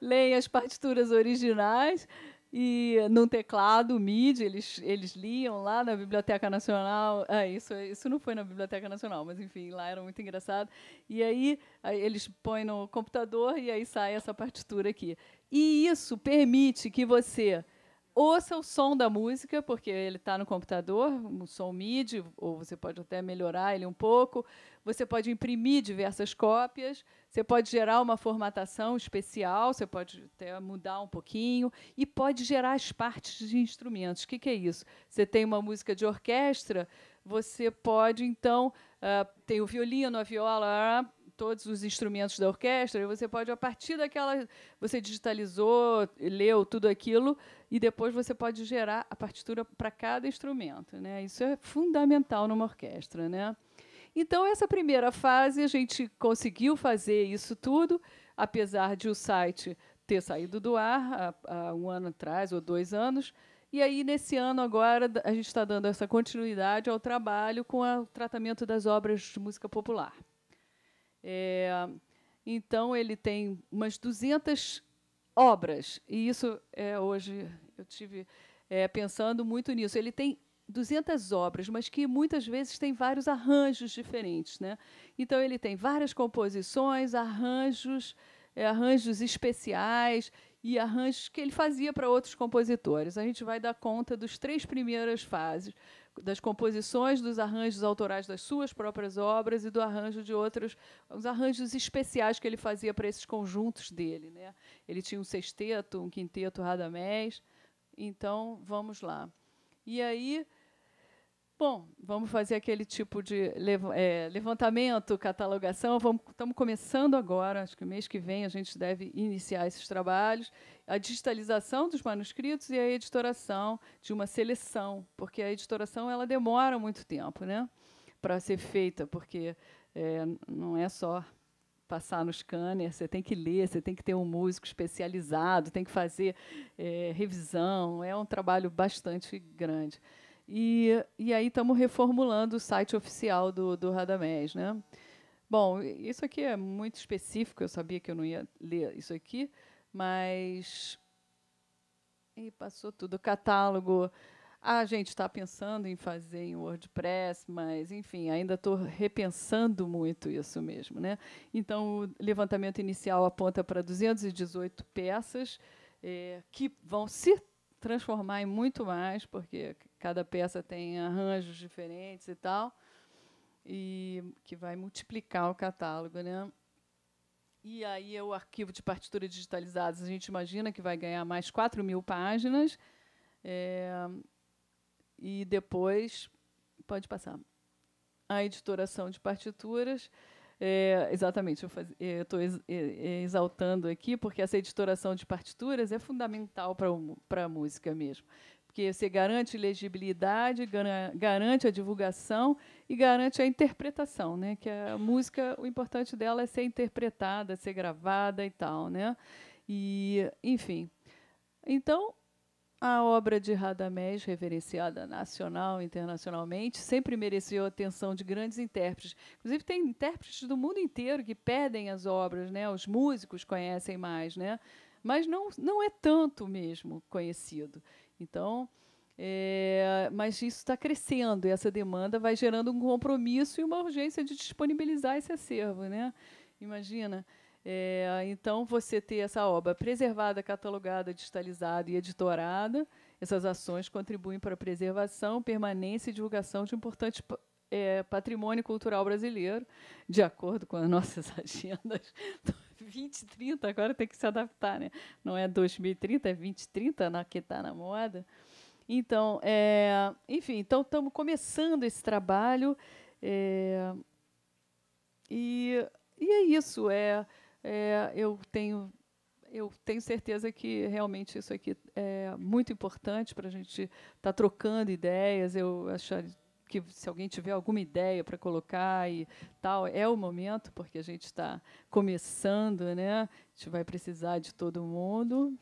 leem as partituras originais e num teclado MIDI, eles liam lá na Biblioteca Nacional. Isso não foi na Biblioteca Nacional, mas enfim, lá era muito engraçado. E aí eles põem no computador e aí sai essa partitura aqui. E isso permite que você ouça o som da música, porque ele está no computador, um som MIDI, ou você pode até melhorar ele um pouco. Você pode imprimir diversas cópias, você pode gerar uma formatação especial, você pode até mudar um pouquinho, e pode gerar as partes de instrumentos. O que é isso? Você tem uma música de orquestra, você pode, então, tem o violino, a viola, todos os instrumentos da orquestra, e você pode, a partir daquela... Você digitalizou, leu tudo aquilo, e depois você pode gerar a partitura para cada instrumento, né? Isso é fundamental numa orquestra, né? Então, essa primeira fase, a gente conseguiu fazer isso tudo, apesar de o site ter saído do ar há 1 ano atrás, ou 2 anos. E aí, nesse ano, agora, a gente está dando essa continuidade ao trabalho com o tratamento das obras de música popular. Então, ele tem umas 200 obras, e isso, hoje, eu tive pensando muito nisso. Ele tem 200 obras, mas que muitas vezes tem vários arranjos diferentes, né? Então, ele tem várias composições, arranjos especiais e arranjos que ele fazia para outros compositores. A gente vai dar conta dos 3 primeiras fases, das composições, dos arranjos autorais das suas próprias obras e do arranjo de outros, os arranjos especiais que ele fazia para esses conjuntos dele, né? Ele tinha um sexteto, um quinteto Radamés. Então, vamos lá. E aí, bom, vamos fazer aquele tipo de levantamento, catalogação. Estamos começando agora, acho que mês que vem a gente deve iniciar esses trabalhos. A digitalização dos manuscritos e a editoração de uma seleção, porque a editoração ela demora muito tempo, né, para ser feita, porque não é só passar no scanner, você tem que ler, você tem que ter um músico especializado, tem que fazer revisão, é um trabalho bastante grande. E aí estamos reformulando o site oficial do Radamés, né? Bom, isso aqui é muito específico, eu sabia que eu não ia ler isso aqui, mas... E passou tudo. O catálogo, a gente está pensando em fazer em WordPress, mas, enfim, ainda estou repensando muito isso mesmo, né? Então, o levantamento inicial aponta para 218 peças, que vão se transformar em muito mais, porque cada peça tem arranjos diferentes e tal, e que vai multiplicar o catálogo, né? E aí o arquivo de partitura digitalizadas, a gente imagina que vai ganhar mais 4.000 páginas, e depois, pode passar, a editoração de partituras. Exatamente, eu estou exaltando aqui, porque essa editoração de partituras é fundamental para a música mesmo, porque você garante legibilidade, garante a divulgação e garante a interpretação, né? Que a música, o importante dela é ser interpretada, ser gravada e tal, né? E, enfim, então a obra de Radamés, reverenciada nacional e internacionalmente, sempre mereceu a atenção de grandes intérpretes. Inclusive, tem intérpretes do mundo inteiro que pedem as obras, né? Os músicos conhecem mais, né? Mas não é tanto mesmo conhecido. Então, mas isso está crescendo, e essa demanda vai gerando um compromisso e uma urgência de disponibilizar esse acervo, né? Imagina. Então, você ter essa obra preservada, catalogada, digitalizada e editorada, essas ações contribuem para a preservação, permanência e divulgação de importante patrimônio cultural brasileiro, de acordo com as nossas agendas 2030, agora tem que se adaptar, né? Não é 2030, é 2030 que está na moda. Então, enfim, então estamos começando esse trabalho, e é isso. Eu tenho certeza que realmente isso aqui é muito importante para a gente estar trocando ideias. Eu acho que se alguém tiver alguma ideia para colocar e tal, é o momento, porque a gente está começando, né? A gente vai precisar de todo mundo.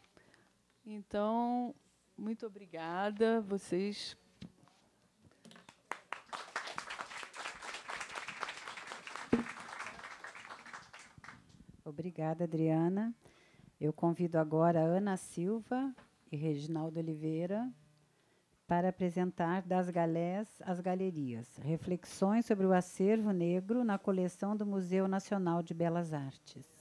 Então, muito obrigada. Vocês... Obrigada, Adriana. Eu convido agora a Ana Silva e Reginaldo Oliveira para apresentar Das Galés às Galerias, reflexões sobre o acervo negro na coleção do Museu Nacional de Belas Artes.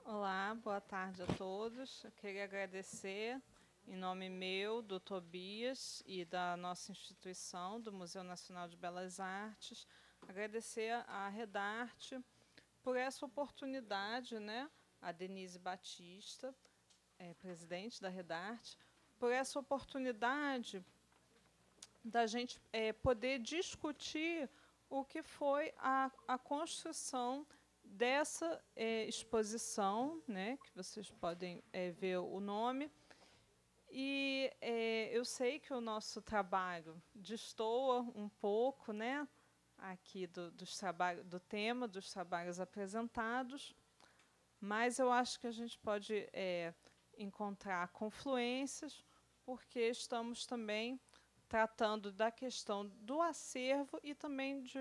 Olá, boa tarde a todos. Eu queria agradecer, em nome meu, do Tobias e da nossa instituição, do Museu Nacional de Belas Artes, agradecer à Redarte por essa oportunidade, né, a Denise Batista, presidente da Redarte, por essa oportunidade da gente poder discutir o que foi a construção dessa exposição, né, que vocês podem ver o nome. E eu sei que o nosso trabalho destoa um pouco, né, aqui do tema dos trabalhos apresentados, mas eu acho que a gente pode encontrar confluências, porque estamos também tratando da questão do acervo e também de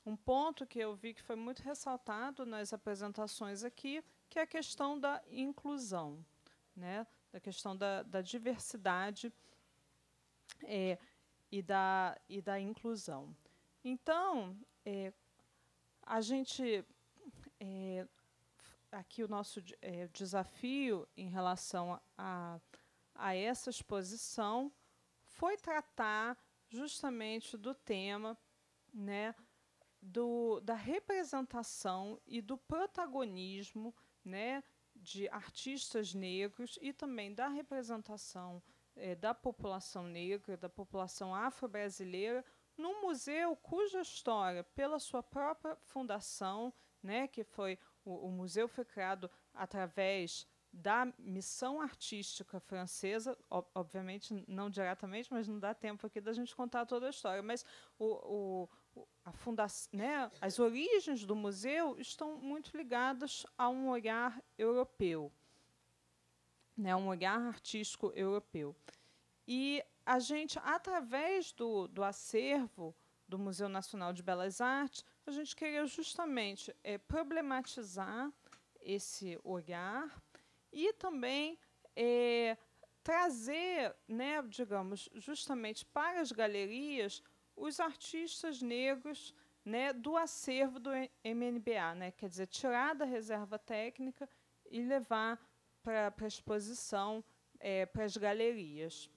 um ponto que eu vi que foi muito ressaltado nas apresentações aqui, que é a questão da inclusão, né? Da questão da diversidade e da inclusão. Então, a gente, aqui o nosso desafio em relação a essa exposição foi tratar justamente do tema, né, da representação e do protagonismo, né, de artistas negros e também da representação da população negra, da população afro-brasileira, num museu cuja história, pela sua própria fundação, né, que foi o museu foi criado através da missão artística francesa, obviamente não diretamente, mas não dá tempo aqui da gente contar toda a história, mas a fundação, né, as origens do museu estão muito ligadas a um olhar europeu, né, um olhar artístico europeu. E a gente, através do acervo do Museu Nacional de Belas Artes, a gente queria justamente problematizar esse olhar e também trazer, né, digamos, justamente para as galerias os artistas negros, né, do acervo do MNBA, né, quer dizer, tirar da reserva técnica e levar para a exposição, para as galerias.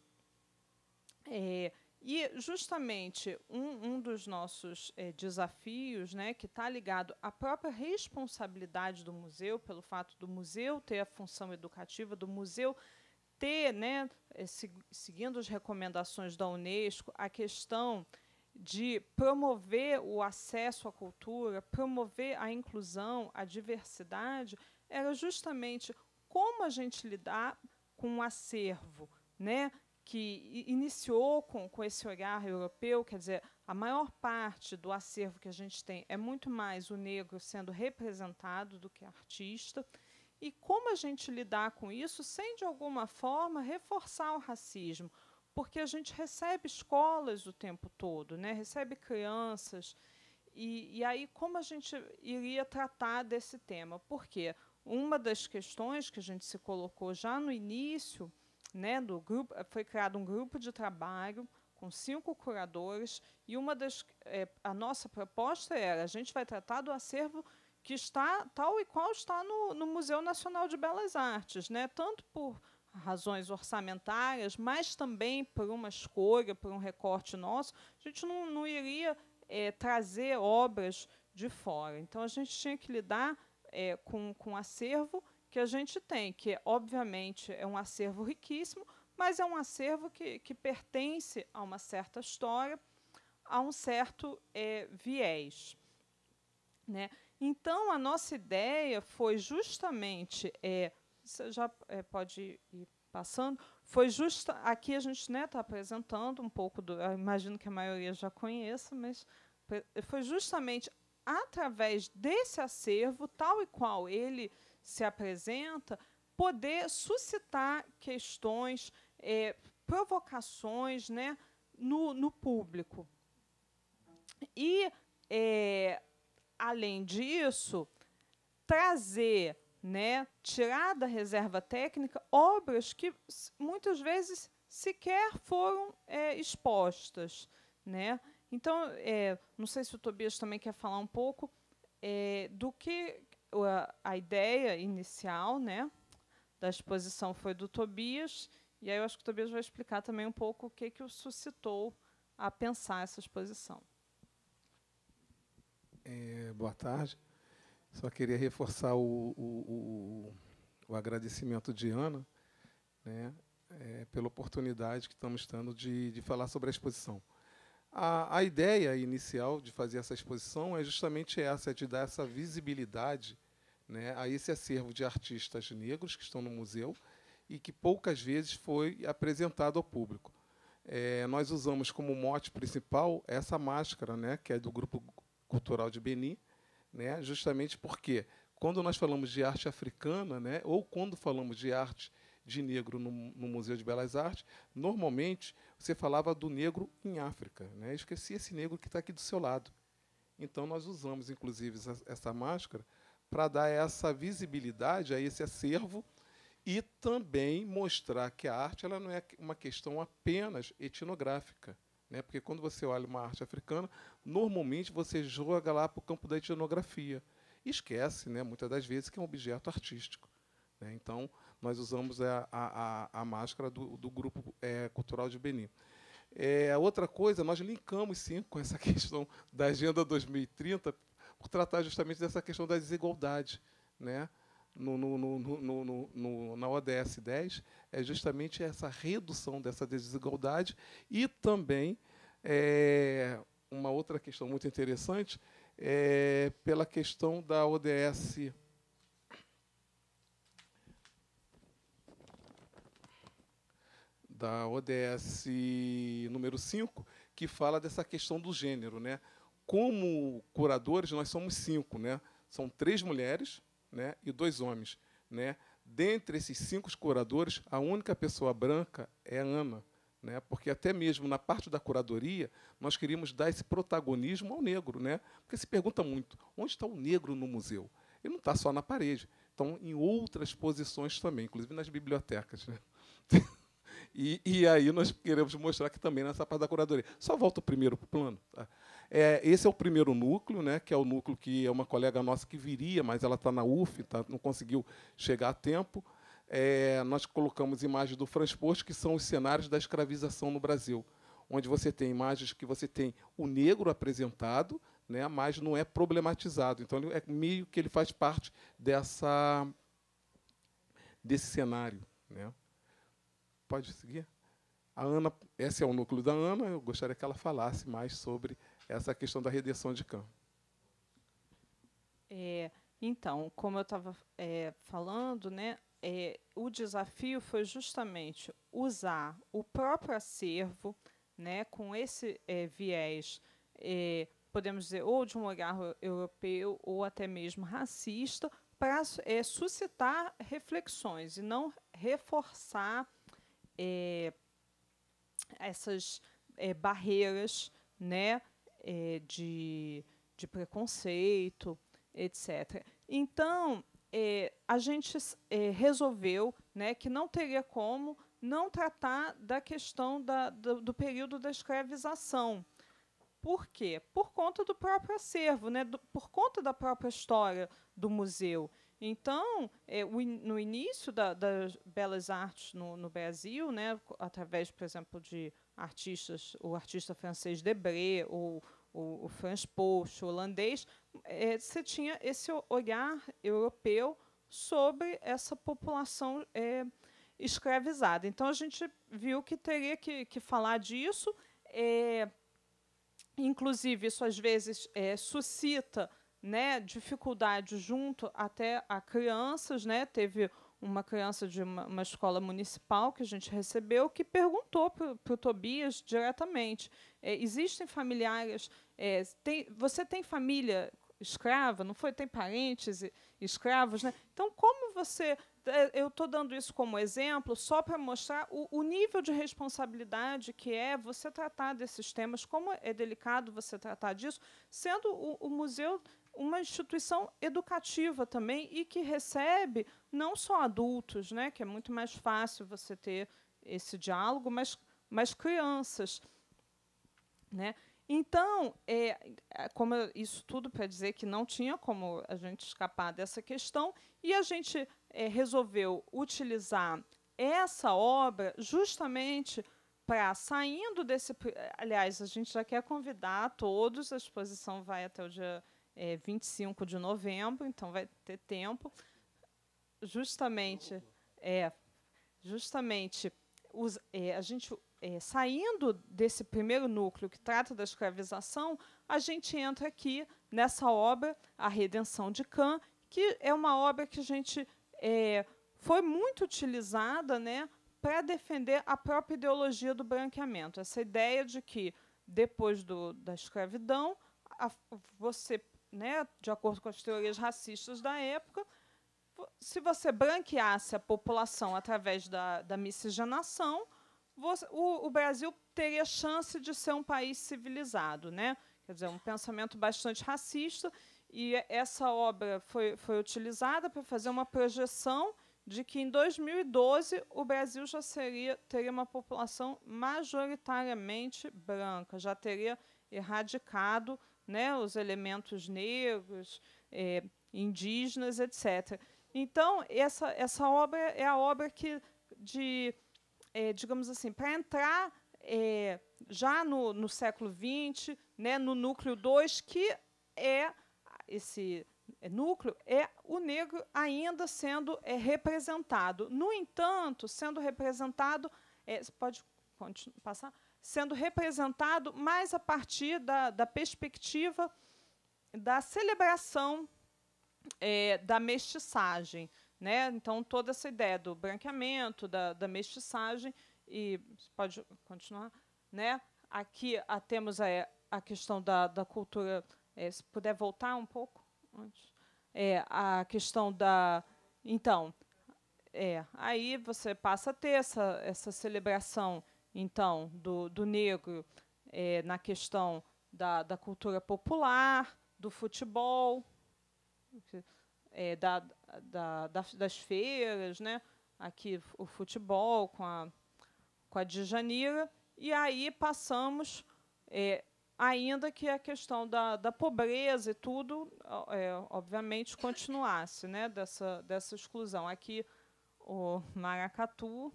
E justamente um dos nossos desafios, né, que está ligado à própria responsabilidade do museu, pelo fato do museu ter a função educativa, do museu ter, né, seguindo as recomendações da Unesco, a questão de promover o acesso à cultura, promover a inclusão, a diversidade, era justamente como a gente lidar com um acervo, né, que iniciou com esse olhar europeu, quer dizer, a maior parte do acervo que a gente tem é muito mais o negro sendo representado do que artista, e como a gente lidar com isso sem, de alguma forma, reforçar o racismo, porque a gente recebe escolas o tempo todo, né? Recebe crianças, e aí como a gente iria tratar desse tema? Porque uma das questões que a gente se colocou já no início, né, do grupo, foi criado um grupo de trabalho com 5 curadores, e a nossa proposta era: a gente vai tratar do acervo que está tal e qual está no Museu Nacional de Belas Artes, né, tanto por razões orçamentárias, mas também por uma escolha, por um recorte nosso. A gente não iria trazer obras de fora. Então, a gente tinha que lidar com o acervo que a gente tem, que, obviamente, é um acervo riquíssimo, mas é um acervo que pertence a uma certa história, a um certo viés, né? Então, a nossa ideia foi justamente... você já pode ir passando. Aqui a gente está apresentando um pouco eu imagino que a maioria já conheça, mas foi justamente através desse acervo, tal e qual ele se apresenta, poder suscitar questões, provocações, né, no público. E, além disso, trazer, né, tirar da reserva técnica obras que muitas vezes sequer foram expostas, né? Então, não sei se o Tobias também quer falar um pouco do que a ideia inicial, né, da exposição foi do Tobias, e aí eu acho que o Tobias vai explicar também um pouco o que o suscitou a pensar essa exposição. Boa tarde. Só queria reforçar o agradecimento de Ana, né, pela oportunidade que estamos tendo de falar sobre a exposição. A ideia inicial de fazer essa exposição é justamente essa, de dar essa visibilidade, né, a esse acervo de artistas negros que estão no museu e que poucas vezes foi apresentado ao público. Nós usamos como mote principal essa máscara, né, que é do Grupo Cultural de Benin, né, justamente porque, quando nós falamos de arte africana, né, ou quando falamos de arte de negro no Museu de Belas Artes, normalmente você falava do negro em África, né, esquecia esse negro que está aqui do seu lado. Então, nós usamos, inclusive, essa máscara para dar essa visibilidade a esse acervo e também mostrar que a arte ela não é uma questão apenas etnográfica, né? Porque quando você olha uma arte africana, normalmente você joga lá para o campo da etnografia. E esquece, né, muitas das vezes, que é um objeto artístico, né? Então, nós usamos a máscara do Grupo Cultural de Benin. Outra coisa, nós linkamos, sim, com essa questão da Agenda 2030, por tratar justamente dessa questão da desigualdade, né? Na ODS 10, é justamente essa redução dessa desigualdade e também uma outra questão muito interessante pela questão da ODS número 5, que fala dessa questão do gênero, né? Como curadores, nós somos 5, né? São 3 mulheres, né, e 2 homens, né? Dentre esses 5 curadores, a única pessoa branca é a Ana, né? Porque até mesmo na parte da curadoria nós queríamos dar esse protagonismo ao negro, né? Porque se pergunta muito, onde está o negro no museu? Ele não está só na parede, estão em outras posições também, inclusive nas bibliotecas, né? E aí nós queremos mostrar que também nessa parte da curadoria. Só volta o primeiro plano. Tá? Esse é o primeiro núcleo, né, que é o núcleo que é uma colega nossa que viria, mas ela está na UF, tá, não conseguiu chegar a tempo. Nós colocamos imagens do Franz Post, que são os cenários da escravização no Brasil, onde você tem imagens que você tem o negro apresentado, né, mas não é problematizado. Então, é meio que ele faz parte desse cenário, né? Pode seguir? A Ana, esse é o núcleo da Ana, eu gostaria que ela falasse mais sobre essa questão da redenção de campo. Então, como eu estava falando, né, o desafio foi justamente usar o próprio acervo, né, com esse viés, podemos dizer, ou de um olhar europeu, ou até mesmo racista, para suscitar reflexões e não reforçar essas barreiras, né, de preconceito, etc. Então, a gente resolveu, né, que não teria como não tratar da questão do período da escravização. Por quê? Por conta do próprio acervo, né, por conta da própria história do museu. Então, no início das belas artes no Brasil, né, através, por exemplo, de artistas, o artista francês Debré, ou o Franz Post, holandês, você tinha esse olhar europeu sobre essa população escravizada. Então, a gente viu que teria que falar disso. Inclusive, isso às vezes suscita, né, dificuldade junto até a crianças, né? Teve uma criança de uma escola municipal que a gente recebeu que perguntou para o Tobias diretamente: existem familiares? Você tem família escrava, não foi? Tem parentes escravos, né? Então, como você... Eu estou dando isso como exemplo só para mostrar o nível de responsabilidade que é você tratar desses temas, como é delicado você tratar disso, sendo o museu uma instituição educativa também e que recebe não só adultos, né, que é muito mais fácil você ter esse diálogo, mas crianças, né? Então, como isso tudo para dizer que não tinha como a gente escapar dessa questão, e a gente resolveu utilizar essa obra justamente para, saindo desse... Aliás, a gente já quer convidar todos, a exposição vai até o dia 25 de novembro, então vai ter tempo. Justamente, a gente... saindo desse primeiro núcleo que trata da escravização, a gente entra aqui nessa obra, A Redenção de Cã, que é uma obra que a gente foi muito utilizada, né, para defender a própria ideologia do branqueamento. Essa ideia de que, depois da escravidão, você, né, de acordo com as teorias racistas da época, se você branqueasse a população através da miscigenação, o Brasil teria chance de ser um país civilizado, né? Quer dizer, um pensamento bastante racista, e essa obra foi utilizada para fazer uma projeção de que, em 2012, o Brasil já teria uma população majoritariamente branca, já teria erradicado, né, os elementos negros, indígenas, etc. Então, essa obra é a obra que, digamos assim, para entrar já no século XX, né, no núcleo 2, que esse núcleo é o negro ainda sendo representado. No entanto, sendo representado, você pode passar, sendo representado mais a partir da perspectiva da celebração da mestiçagem, né? Então, toda essa ideia do branqueamento, da mestiçagem, e pode continuar, né? Aqui temos a questão da cultura, se puder voltar um pouco antes, a questão da... Então, aí você passa a ter essa celebração, então, do negro na questão da cultura popular, do futebol, das feiras, né? Aqui o futebol com a Djanira, e aí passamos ainda que a questão da pobreza e tudo, obviamente, continuasse, né? dessa exclusão. Aqui o maracatu,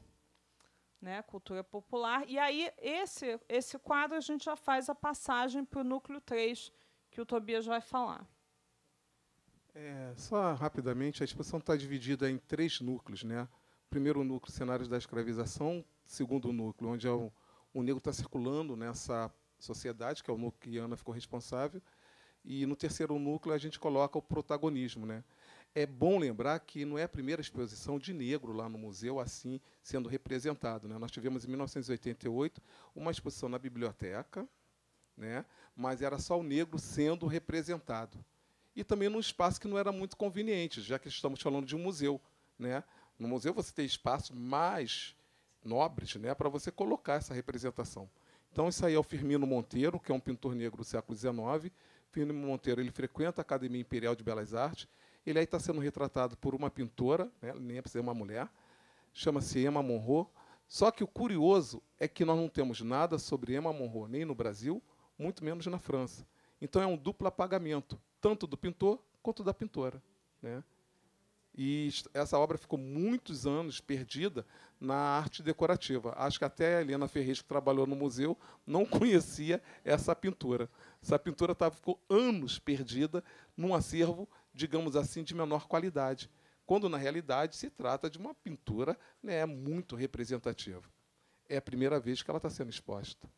né? Cultura popular, e aí esse quadro a gente já faz a passagem para o núcleo 3, que o Tobias vai falar. Só rapidamente, a exposição está dividida em 3 núcleos, né? Primeiro núcleo, cenários da escravização. Segundo núcleo, onde o negro está circulando nessa sociedade, que é o núcleo que a Ana ficou responsável. E no terceiro núcleo a gente coloca o protagonismo, né? É bom lembrar que não é a primeira exposição de negro lá no museu assim sendo representado, né? Nós tivemos em 1988 uma exposição na biblioteca, né? Mas era só o negro sendo representado. E também num espaço que não era muito conveniente, já que estamos falando de um museu, né? No museu você tem espaços mais nobres, né, para você colocar essa representação. Então, isso aí é o Firmino Monteiro, que é um pintor negro do século XIX. Firmino Monteiro, ele frequenta a Academia Imperial de Belas Artes. Ele aí está sendo retratado por uma pintora, né, nem é para ser uma mulher, chama-se Emma Monroe. Só que o curioso é que nós não temos nada sobre Emma Monroe, nem no Brasil, muito menos na França. Então, é um duplo apagamento, tanto do pintor quanto da pintora, né? E essa obra ficou muitos anos perdida na arte decorativa. Acho que até a Helena Ferrez, que trabalhou no museu, não conhecia essa pintura. Essa pintura ficou anos perdida num acervo, digamos assim, de menor qualidade, quando, na realidade, se trata de uma pintura, né, muito representativa. É a primeira vez que ela está sendo exposta.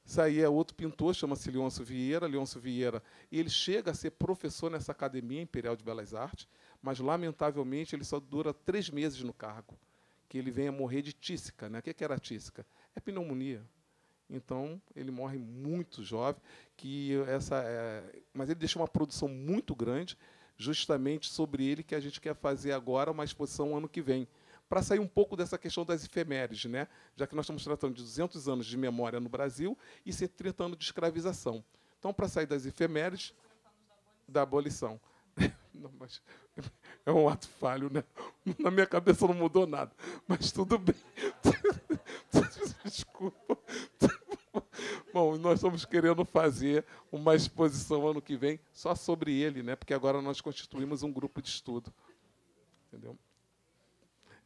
Isso aí é outro pintor, chama-se Leôncio Vieira. Leôncio Vieira, ele chega a ser professor nessa Academia Imperial de Belas Artes, mas, lamentavelmente, ele só dura 3 meses no cargo, que ele vem a morrer de tísica, né? O que era tísica? É pneumonia. Então, ele morre muito jovem, mas ele deixou uma produção muito grande, justamente sobre ele que a gente quer fazer agora uma exposição ano que vem, para sair um pouco dessa questão das efemérides, né? Já que nós estamos tratando de 200 anos de memória no Brasil e 130 anos de escravização. Então, para sair das efemérides, da abolição. Não, mas é um ato falho, né? Na minha cabeça não mudou nada, mas tudo bem. Desculpa. Bom, nós estamos querendo fazer uma exposição ano que vem só sobre ele, né? Porque agora nós constituímos um grupo de estudo. Entendeu?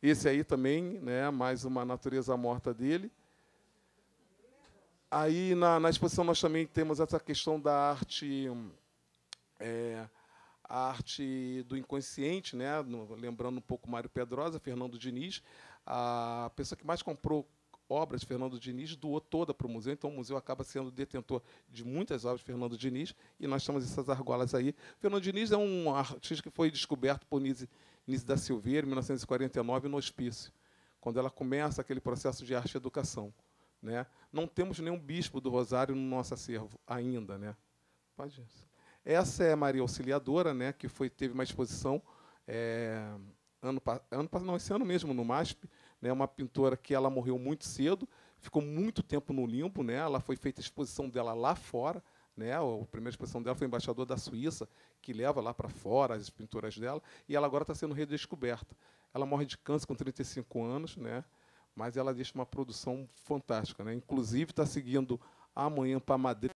Esse aí também, né, mais uma natureza morta dele. Aí, na exposição, nós também temos essa questão da arte, a arte do inconsciente, né, lembrando um pouco Mário Pedrosa, Fernando Diniz. A pessoa que mais comprou obras de Fernando Diniz doou toda para o museu, então o museu acaba sendo detentor de muitas obras de Fernando Diniz, e nós temos essas argolas aí. Fernando Diniz é um artista que foi descoberto por Nise da Silveira, em 1949, no Hospício, quando ela começa aquele processo de arte e educação, né? Não temos nenhum bispo do Rosário no nosso acervo ainda, né? Pode. Essa é a Maria Auxiliadora, né? Que teve uma exposição esse ano mesmo no MASP, né? Uma pintora que ela morreu muito cedo, ficou muito tempo no limbo, né? Ela foi feita a exposição dela lá fora. Né, a primeira exposição dela foi o embaixador da Suíça, que leva lá para fora as pinturas dela, e ela agora está sendo redescoberta. Ela morre de câncer com 35 anos, né, mas ela deixa uma produção fantástica. Né, inclusive, está seguindo amanhã para Madrid,